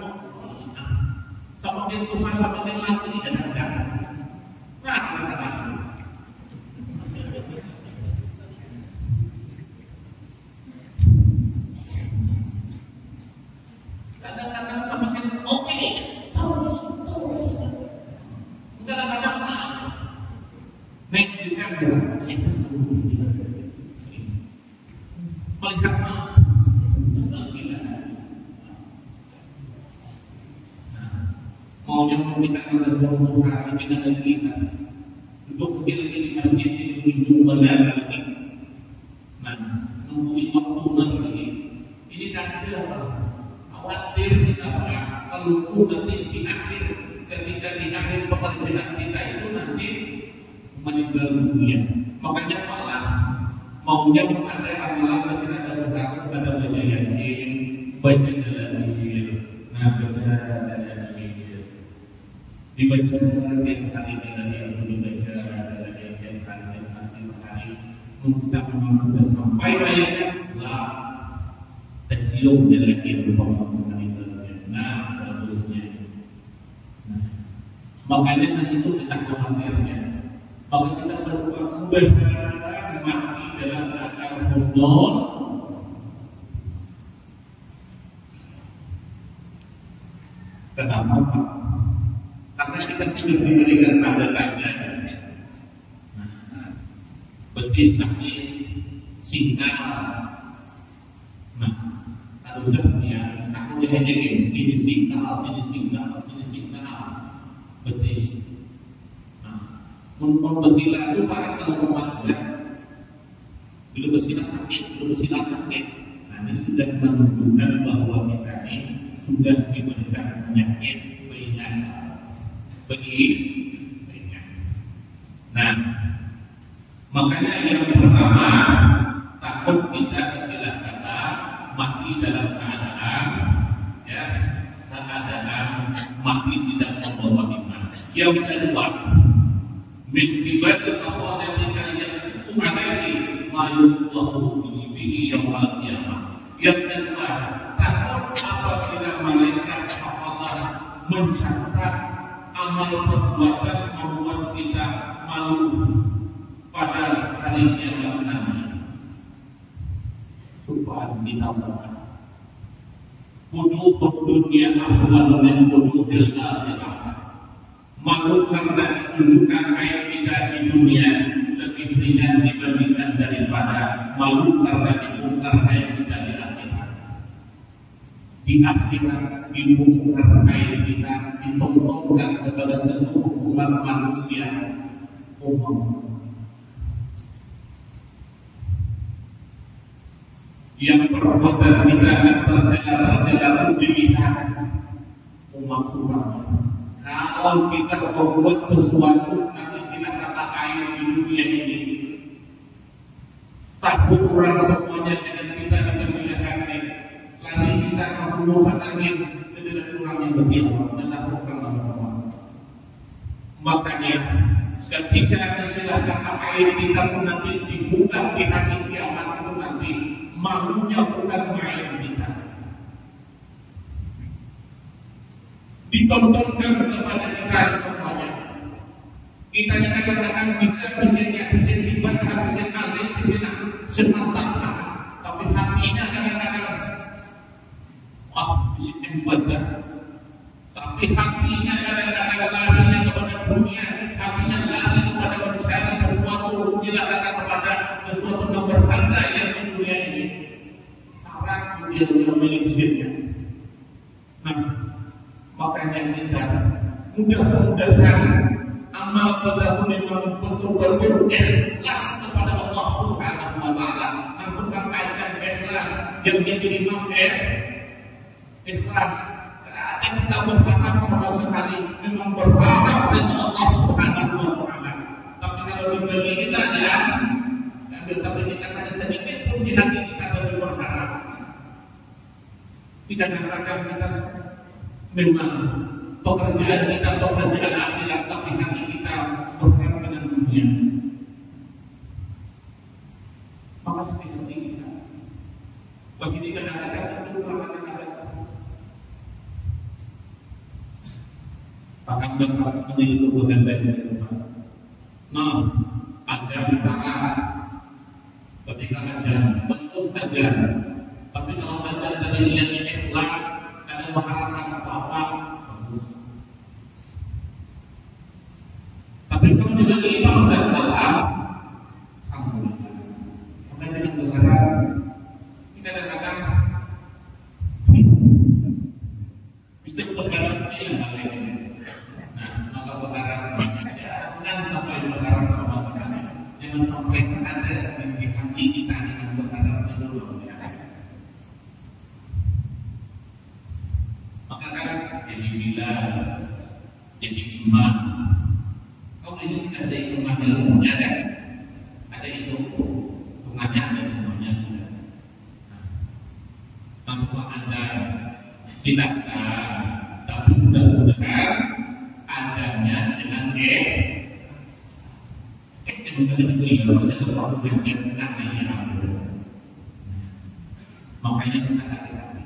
semakin Tuhan semakin lagi kadang-kadang. Nah, kadang-kadang. Kadang-kadang semakin oke, terus. Kadang-kadang naik juga melihat mau yang memberikan oleh Tuhan di negeri kita untuk lagi di masjid itu menuju bandara lagi. Nah, nungguin waktu lagi. Ini nanti apa? Khawatir kita kalau nanti di akhir ketika di akhir pekerjaan kita itu nanti meninggal dunia. Makanya malah maunya ada amalan kita ada berkata kepada baca Yasin, baca Dalil, nah baca dibaca tiap hari atau dibaca tiap hari kita memang sudah sampai ayatnya lah tercium dari akhir pemahaman itu. Nah bagusnya makanya nanti itu kita khawatirnya maka kita berdoa mudah-mudahan mati dalam keadaan husnul. Kenapa Pak? Karena kita sudah diberikan tanda-tanda betis sakit signal. Nah harusnya aku jadi sini signal betis. Nah untuk bersilah itu para kalau kemana bila bersilah sakit nah ini sudah menunjukkan bahwa kita ini sudah diberikan penyakit bagi banyak. Nah, makanya yang pertama takut kita istilah kata mati dalam keadaan mati tidak membawa iman. Yang kedua, min qibal al-qawatika yaqum alaihi ma yuqahu bihi bihi yaumil qiyamah. Yang kedua, takut apabila malaikat Allah mencatat amal perbuatan membuat kita malu pada hari kiamat nanti. Subhanallah. Wudu dunia ahwal min wuduhil akhirah. Malu karena kedudukan aib kita di dunia lebih ringan dibandingkan daripada malu karena dibongkar aib kita di akhirat. Di akhirat dibongkar aib kita, ditontonkan kepada seluruh umat manusia umum. Yang perbuatan kita akan terjaga dilihat umat surah. Kalau kita membuat sesuatu nanti istilah kata air di dunia ini, tak ukuran semuanya dengan kita hati. Lari kita ke puluhan angin dengan kurang yang begitu dan tak ukuran Allah. Makanya ketika istilah kata air kita pun nanti dibuka di hati kiamat itu nanti malunya bukan main kita. Ditontonkan kepada kita semuanya. Kita kadang-kadang bisa ibadah, bisa alim, bisa mantap, tapi hatinya kadang-kadang bisa ibadah, tapi hatinya kadang-kadang larinya kepada dunia, hatinya lari kepada mencari sesuatu, silakan kepada sesuatu yang berharga yang di dunia ini. Orang yang memilikinya. Nah, makanya kita mudah-mudahan amal kita pun memang betul-betul ikhlas kepada Allah Subhanahu wa Ta'ala. Tentukan akan ikhlas yang jadi imam ikhlas. Kita berharap sama sekali memang berharap dengan Allah Subhanahu wa Ta'ala. Tapi kalau dibagi kita ya, tapi kita ada sedikit pun di hati kita bagi berharap. Tidak katakan kita memang pekerjaan kita pekerjaan akhirat, tapi hati kita berharap dengan dunia. Maka hati kita bagi kita katakan itu kata-kata akan berharap menjadi tubuh saya. Nah, ajar kita ketika ajar terus ajar, tapi kalau ajar dari niatnya ikhlas, kadang mengharapkan apa-apa bagus. Tapi kalau tidak diikhlas dalam, alhamdulillah. Maka dengan berharap kita kadang-kadang bisa berharap ini yang maka berharap jangan sampai berharap sama sekali. Jangan sampai ada di hati kita dengan berharap dulu. Maka kan jadi bila jadi iman. Kalau ini sudah ada hitungannya semuanya kan? Ada hitungannya ada semuanya. Tanpa Anda silakan, tapi mudah-mudahan ajarnya dengan makanya kita hati-hati.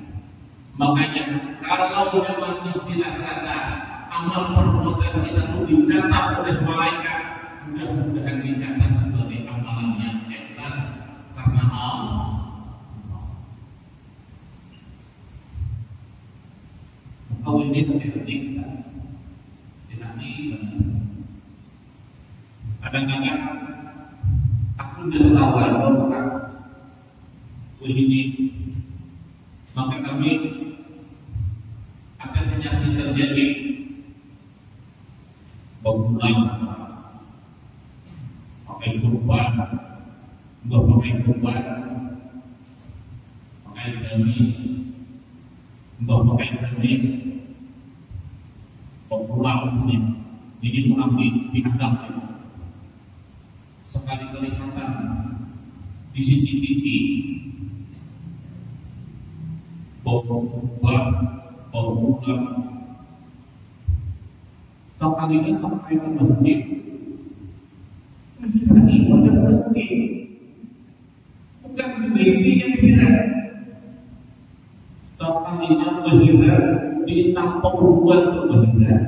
Makanya kalau memang istilah kata amal perbuatan kita itu dicatat oleh malaikat, mudah-mudahan dicatat sebagai amalan yang ikhlas karena Allah. Kalau ini hati-hati kita. Kadang-kadang aku dermawan orang ini, maka kami akan penyakit terjadi bangunan pakai surban, nggak pakai surban, pakai gamis, nggak pakai gamis, pulang sini, jadi mengambil pihak sekali kelihatan di CCTV bau sekali ini sampai ke masjid, lagi pada masjid bukan di istrinya bergerak. Sekalinya bergerak, ditampok hubungan untuk bergerak.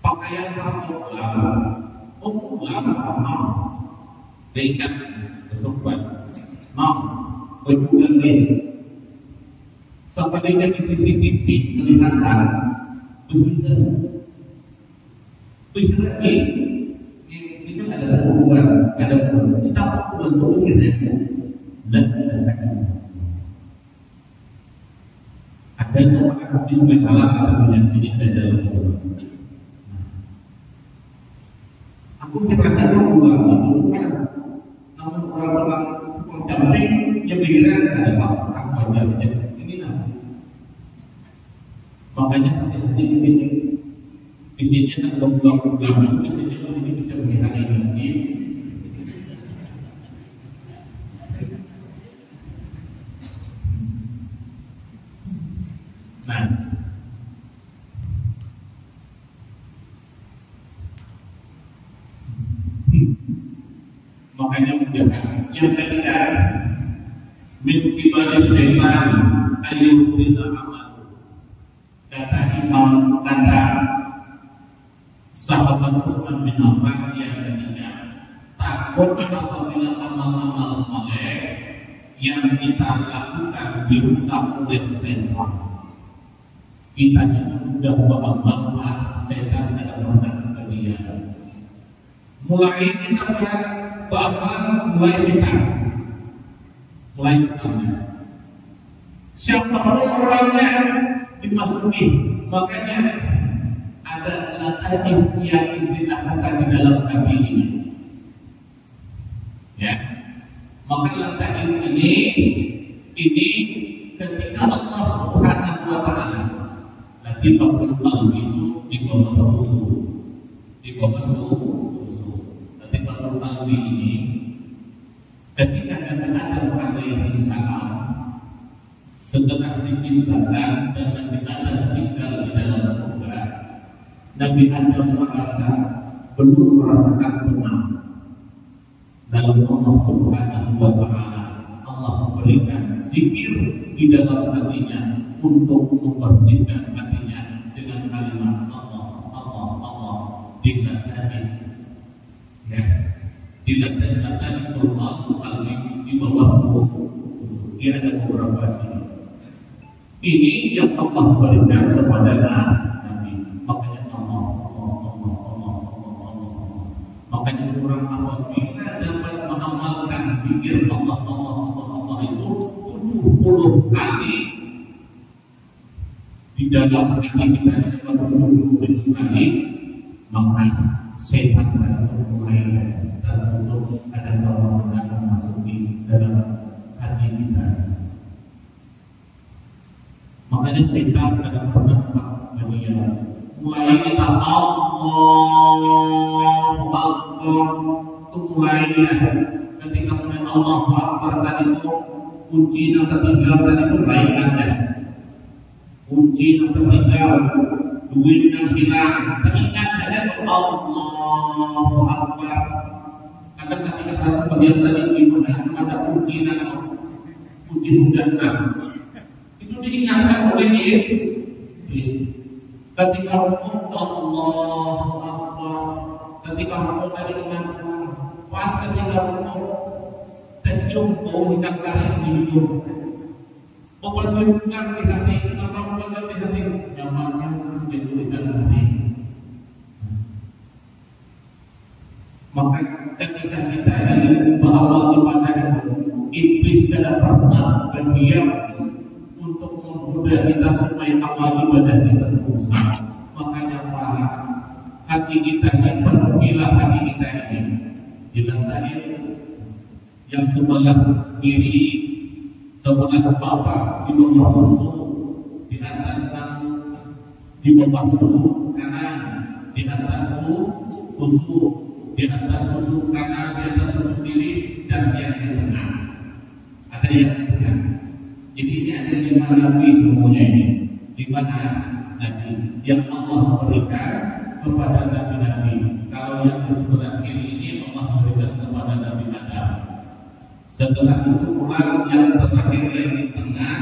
Pakaian pramuka, ulama, tingkat kesopan, berbuka guys. Sekalinya di CCTV kelihatan bergerak ini ada hubungan, kita perlu dan ada orang di salah satu yang sini ada dalam aku kira-kira namun orang-orang cukup camping yang pikiran ada apa aja ini makanya hati-hati di sini. Di sini ada beberapa program, di sini ini bisa melihat ini. Nah, makanya mudah. Yang ketiga, min kibari syaitan ayyuhdil amal. Kata Imam kata sahabat Utsman bin Affan yang ketiga, takut apabila amal-amal saleh yang kita lakukan dirusak oleh setan. Kita sudah bermanfaat, setan tidak pernah kemudian. Mulai kita bahkan mulai setan. Siapapun orangnya dimasuki, makanya ada lataif yang istilahkan di dalam hati ini. Ya, maka lataif ini ketika Allah Subhanahu wa Ta'ala lagi bakal itu di bawah susu, Nanti bakal ini ketika ada orang yang salah setelah diciptakan dan Nabi Adam tinggal di dalam surga, Nabi Adam belum merasakan tenang. Lalu Allah Subhanahu wa Ta'ala Allah memberikan zikir di dalam hatinya untuk membersihkan hatinya dengan kalimat Allah dilatih, ya, dilatih Quran kali di bawah susu. Dia ada beberapa sini. Ini yang Allah berikan kepada Nabi. Makanya Allah. Makanya orang apabila dapat mengamalkan zikir Allah itu 70 kali di dalam hati kita sekali, maka setan akan mulai tertutup, ada tawaran akan masuk di dalam hati kita. Makanya setan akan bernafas bagi mulai kita Allah itu mulai ketika kemudian Allah Akbar tadi itu kunci yang ketiga tadi itu baiknya. Kunci yang ketiga duit yang hilang, teringat saja Allahu Akbar. Karena ketika harus bagian tadi gimana ada kunci hudana itu diingatkan oleh iblis. Ketika Allahu Akbar, ketika rukuk tadi dengan pas ketika rukuk tercium bau minyak karet di hidung. Memperlukan di hati, memperlukan di hati, nyamannya menjadikan hati. Maka ketika kita ini berawal ibadah, iblis tidak pernah berdiam untuk menggoda kita supaya awal ibadah kita rusak. Makanya hati kita ini penuhilah hati kita ini. Dilantai yang sebelah kiri, sebelah bawah di bawah susu, di atas di bawah susu kanan, di atas susu, di atas susu kanan, di atas susu kiri, dan yang di tengah. Ada yang di tengah. Jadi ini ada 5 nabi semuanya ini. 5 nabi. yang Allah berikan kepada nabi-nabi. Kalau yang di sebelah kiri ini Allah berikan kepada Nabi Adam. Setelah itu ular yang terakhir yang di tengah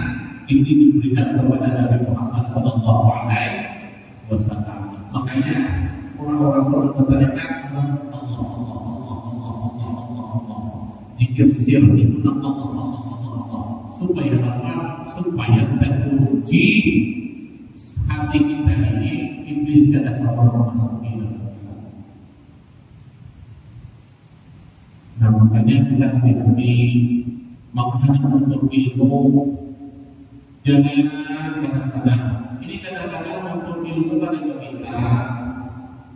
ini diberikan kepada Nabi Muhammad Sallallahu Alaihi Wasallam. Makanya orang-orang bertanya Allah jika siar itu Allah supaya apa? Supaya teruji hati kita ini iblis tidak mau masuk ke dalam. Nah makanya kita hati-hati, makanya untuk ilmu jangan kadang-kadang ini kadang-kadang untuk ilmu pada kita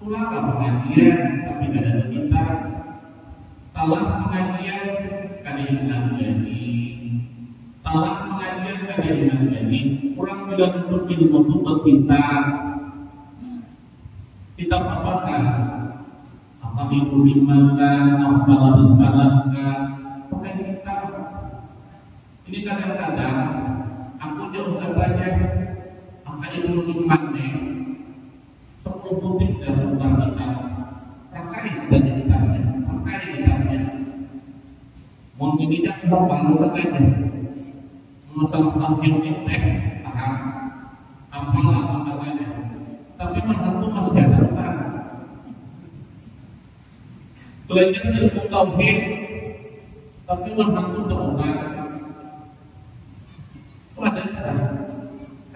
pulang pengajian tapi tidak ada kita talah pengajian kadang-kadang jadi talah pengajian kadang-kadang jadi kurang bilang untuk ilmu untuk kita apakah apa itu dimana salah disalahkan pakai kita ini kadang-kadang aku jauh tanya apa itu imannya 10 butir dalam kita pakai sudah ditanya pakai ditanya mungkin tidak mau saja masalah tafsir teh apalah masalahnya tapi menentu masih ada utang belajar ilmu tauhid tapi menentu utang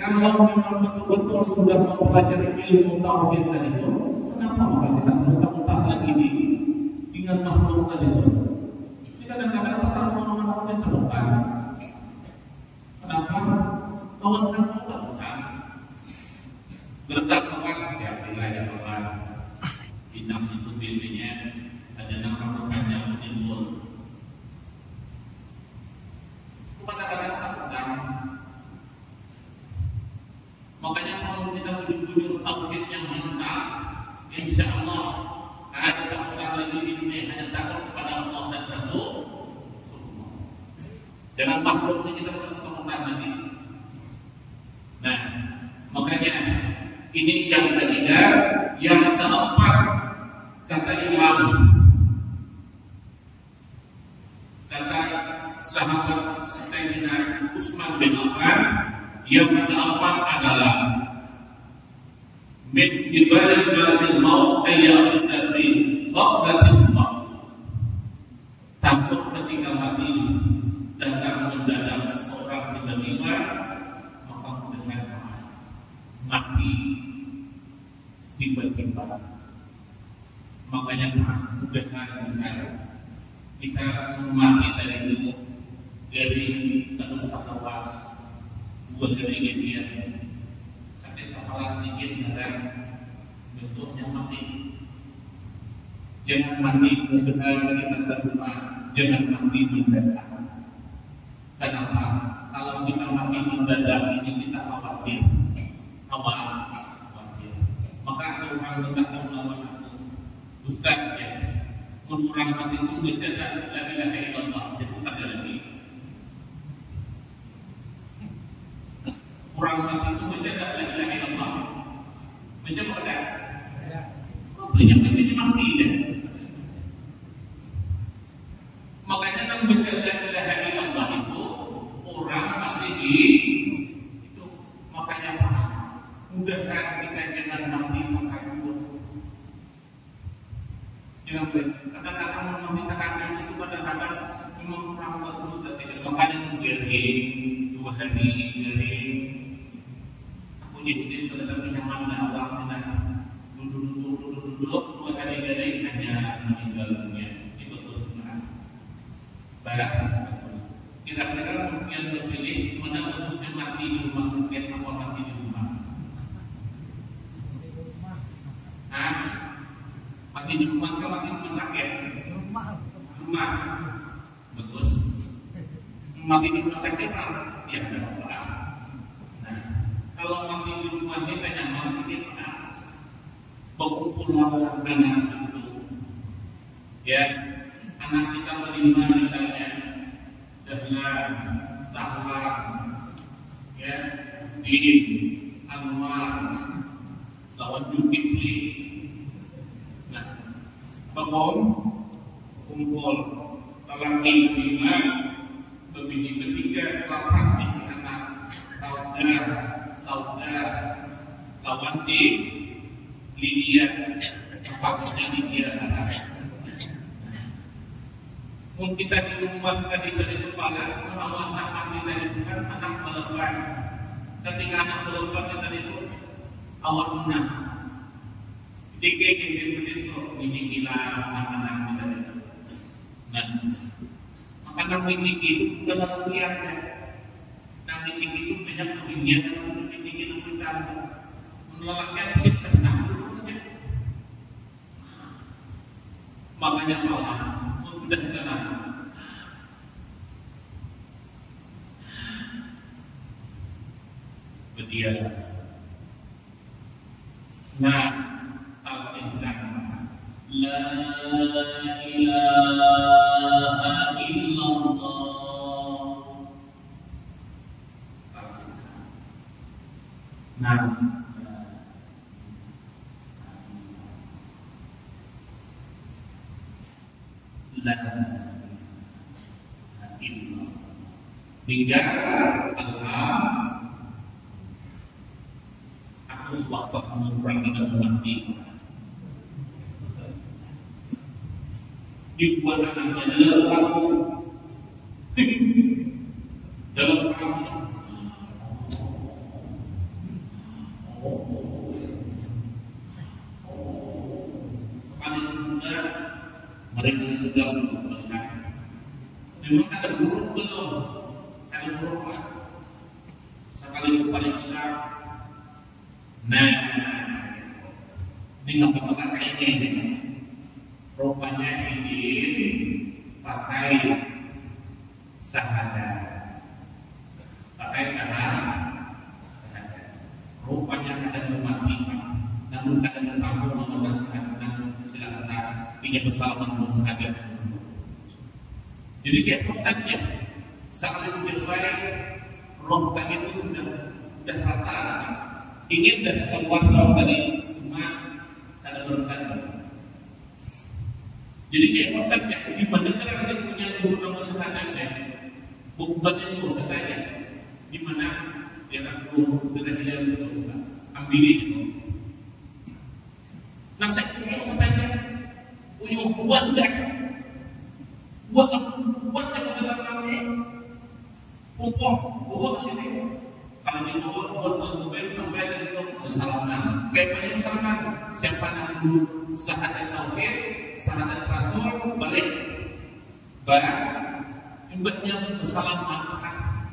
kalau memang betul-betul sudah mempelajari ilmu tauhid tadi itu, kenapa maka kita harus utang lagi dengan makhluk tadi itu? Kita kadang-kadang utang makhluk yang terutang. Kenapa? Kawan kan utang. Berkat kawan ya wilayah kawan. Bintang itu biasanya ada nama panjang timbul. Kadang-kadang utang. Makanya kalau kita bujur-bujur tauhid yang mantap, insya Allah ada takut lagi di dunia hanya takut kepada Allah dan Rasul. Jangan makhluknya kita harus ketakutan lagi. Nah, makanya ini yang ketiga, yang keempat kata Imam, kata sahabat Sayyidina Utsman bin Affan. Yang keempat adalah min kibal batil maut ayyakhdar bi ghaflatil maut. Takut ketika mati datang mendadak seorang tiba-tiba maka dengan mati tiba-tiba. Makanya dengan kita mati dari dulu dari tanah luas buat dari dia sakit kepala sedikit darah bentuknya mati. Jangan mati dengan kita rumah, jangan mati mendadak. Kenapa? Kalau kita mati mendadak ini kita khawatir. Maka orang berkata melawan aku, Ustaz ya, orang mati itu menjaga la ilaha illallah, jadi tak ada lagi. Orang mati itu menjaga la ilaha illallah, menjaga ada. Banyak menjadi mati deh. Makanya kan menjaga la ilaha illallah itu orang masih itu. Makanya mudah-mudahan kita jangan mati makan buah. Jangan kadang-kadang meminta kadang itu kadang-kadang memang kurang bagus dari makanya menjadi 2 hari dari aku jadi kadang-kadang nyaman dakwah dengan duduk 2 hari dari hanya meninggal dunia itu terus benar. Baik. Kira-kira yang terpilih mana bagusnya mati di rumah sakit atau mati di rumah? Mati di rumah atau mati di rumah sakit? Rumah. Bagus. Mati di rumah sakit ya tidak apa-apa. Nah, kalau mati di rumah kita nyaman sakit berkumpul orang anak itu. Ya, anak kita berlima misalnya. Dahlan, Sahlan, ya, Din, Anwar, lawan Zulkifli. Nah, bangun, kumpul, lelaki 5, bini ketiga, lapan isi anak, saudara, lawan si Lydia, maksudnya Lydia anak. Mungkin kita di rumah tadi kepala, Allah anak kita itu kan anak melepas. Ketika anak melepas kita itu awak menang. Dikik itu ini gila anak-anak kita itu. Nah, makanan ini itu dalam tiapnya. Nah, ini itu banyak ketinggian dalam ini itu kita menolaknya sih tentang dulunya. Makanya Allah sudah tenang. Dia. Nah, al-Insan La ilaha illallah. Nah, la ilaha illallah. Hingga Allah waktu mengurangi dan mati dibuat anaknya dalam kamu sekali juga mereka sudah melihat memang ada buruk belum ada buruk sekali periksa. Nah, ini nggak bisa kayak ini. Rupanya ini pakai syahadat. Rupanya ada mati, namun ada kamu mengenal syahadat. Silakan punya kesalahan pun syahadat. Jadi kayak ustaznya saat itu berbaik, roh tadi itu sudah rata. Ingin dan keluar dari cuma ada berkat. Jadi kayak ustaznya di mendengar dia punya guru nama syahadatnya, bukan itu saja. Di mana dia nak guru dengan dia sudah ambil itu. Nah saya punya sahaja, punya buat sudah buat yang dalam kami, buat sini. Kalau di buat mobil sampai ke situ bersalaman. Kayak banyak bersalaman. Siapa yang dulu syahadat tauhid, syahadat rasul, balik. Barang imbahnya bersalaman.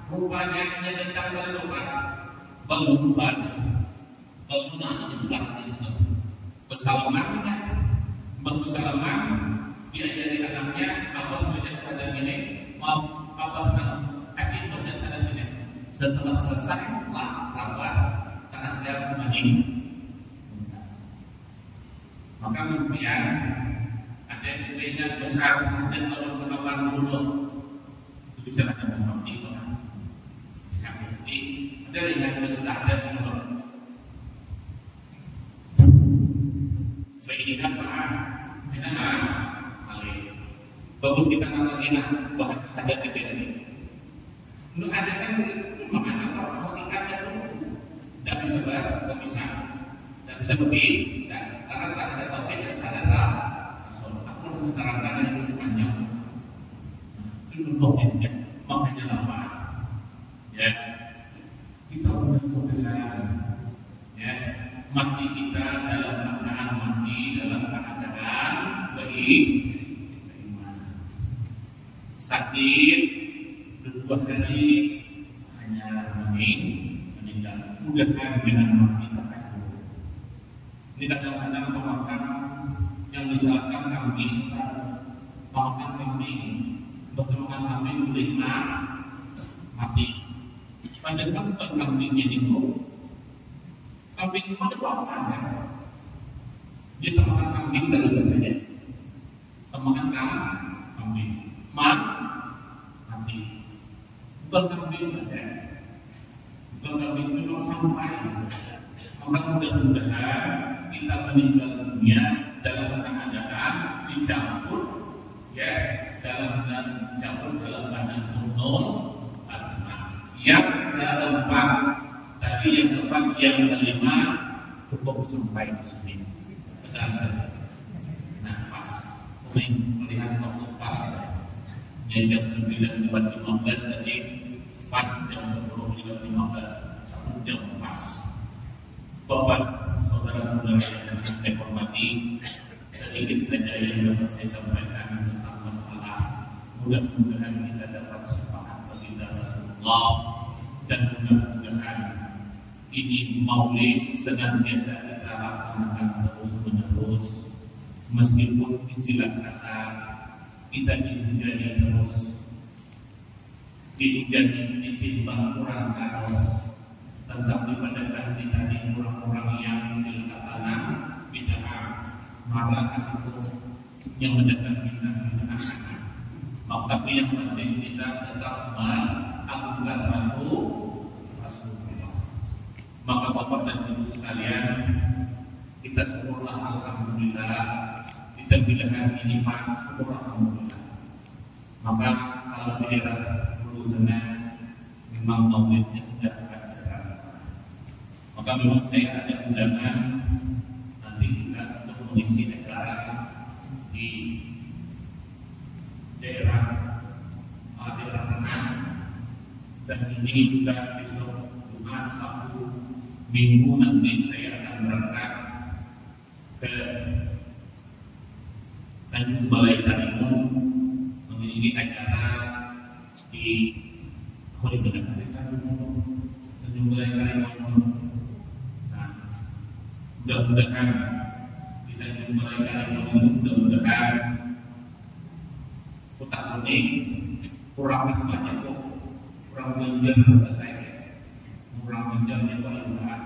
Rupanya yang datang dari rumah bangunan di situ. Bersalaman kan? Bersalaman diajari anaknya apa baca syahadat ini, mau apa kaki baca syahadat ini. Setelah selesai, rapat setengah jam lagi. Maka kemudian ada yang besar dan kalau melawan dulu itu bisa ada mati orang. Ada yang besar dan dulu. Baik apa? Bagus kita ngalangin bahas ada ini. Lu ada kan makanya kalau hakikatnya itu tidak bisa tidak bisa lebih karena syahadat tauhid dan syahadat rasul. Aku menerangkan itu panjang. Itu tauhidnya makanya lama. Ya kita punya kebenaran. Ya mati kita dalam keadaan mati dalam keadaan baik, sakit. 2 hari hanya meninggal. Mudah-mudahan dengan mati terkabul. Ini kadang-kadang pemakan yang misalkan kambing, pemakan kambing, bahkan kambing boleh mati. Padahal bukan kambingnya itu. Kambing itu ada apa-apa? Dia pemakan kambing terus saja. Pemakan kambing, mati. Bukan kambing ada, bukan kambing memang sampai Maka mudah-mudahan kita meninggal dunia dalam keadaan dicampur ya, dalam keadaan husnul khatimah. Yang keempat tadi, yang kelima cukup sampai di sini. Nah, pas melihat waktu pas ya, jam 9:15 tadi pas, jam 10:15 satu jam pas. Bapak, saudara-saudara yang saya hormati, sedikit saja yang dapat saya sampaikan tentang masalah. Mudah-mudahan kita dapat sepakat baginda Rasulullah, dan mudah-mudahan ini maulid senantiasa kita laksanakan terus-menerus, meskipun istilah kata kita dihujani terus, dihujani ditimbang kurang harus, tetapi pada hati tadi orang-orang yang silahkan bid'ah marah satu yang mendekat kita bid'ah. Tapi yang penting kita tetap melakukan Rasulullah. Maka Bapak dan Ibu sekalian, kita syukurlah alhamdulillah, kita bila hari ini syukur alhamdulillah. Maka kalau di daerah dulu sana memang maulidnya sudah ada. Maka memang saya ada undangan nanti kita untuk mengisi acara di daerah Renang, dan ini juga besok Jumat, Sabtu, Minggu nanti saya akan berangkat ke Tanjung Balai Karimun mengisi acara di Tanjung Balai Karimun. Mudah-mudahan kita jumpa lagi, mudah-mudahan Kota Kuning kurang banyak kok, kurang menjam selesai, kurang menjamnya paling berat,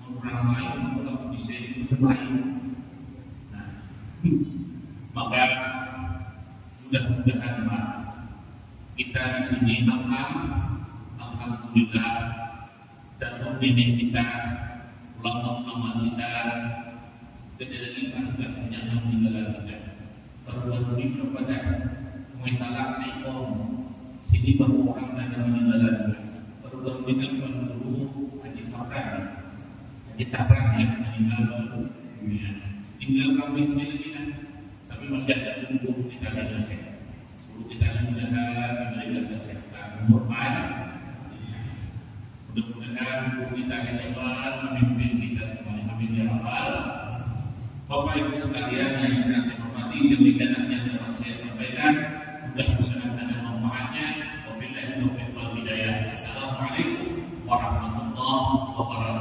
kurang lain kalau bisa itu selain. Nah, maka mudah-mudahan kita di sini alhamdulillah, dan opini kita, ulama-ulama kita, kejadian kita yang meninggal kita berbuat kepada masalah seikon. Sini baru orang yang meninggal berbuat dengan dulu Haji Sapran yang meninggal dunia. Tinggal kami Filipina, tapi masih ada umur kita dan sehat. Dulu kita mudah-mudahan diberikan kesehatan umur panjang. Mudah-mudahan kita dapat memimpin kita semuanya. Amin ya rabbal. Bapak Ibu sekalian yang saya hormati, demikian yang dapat saya sampaikan. Mudah-mudahan ada manfaatnya. Wabillahi taufiq wal hidayah. Assalamualaikum warahmatullahi wabarakatuh.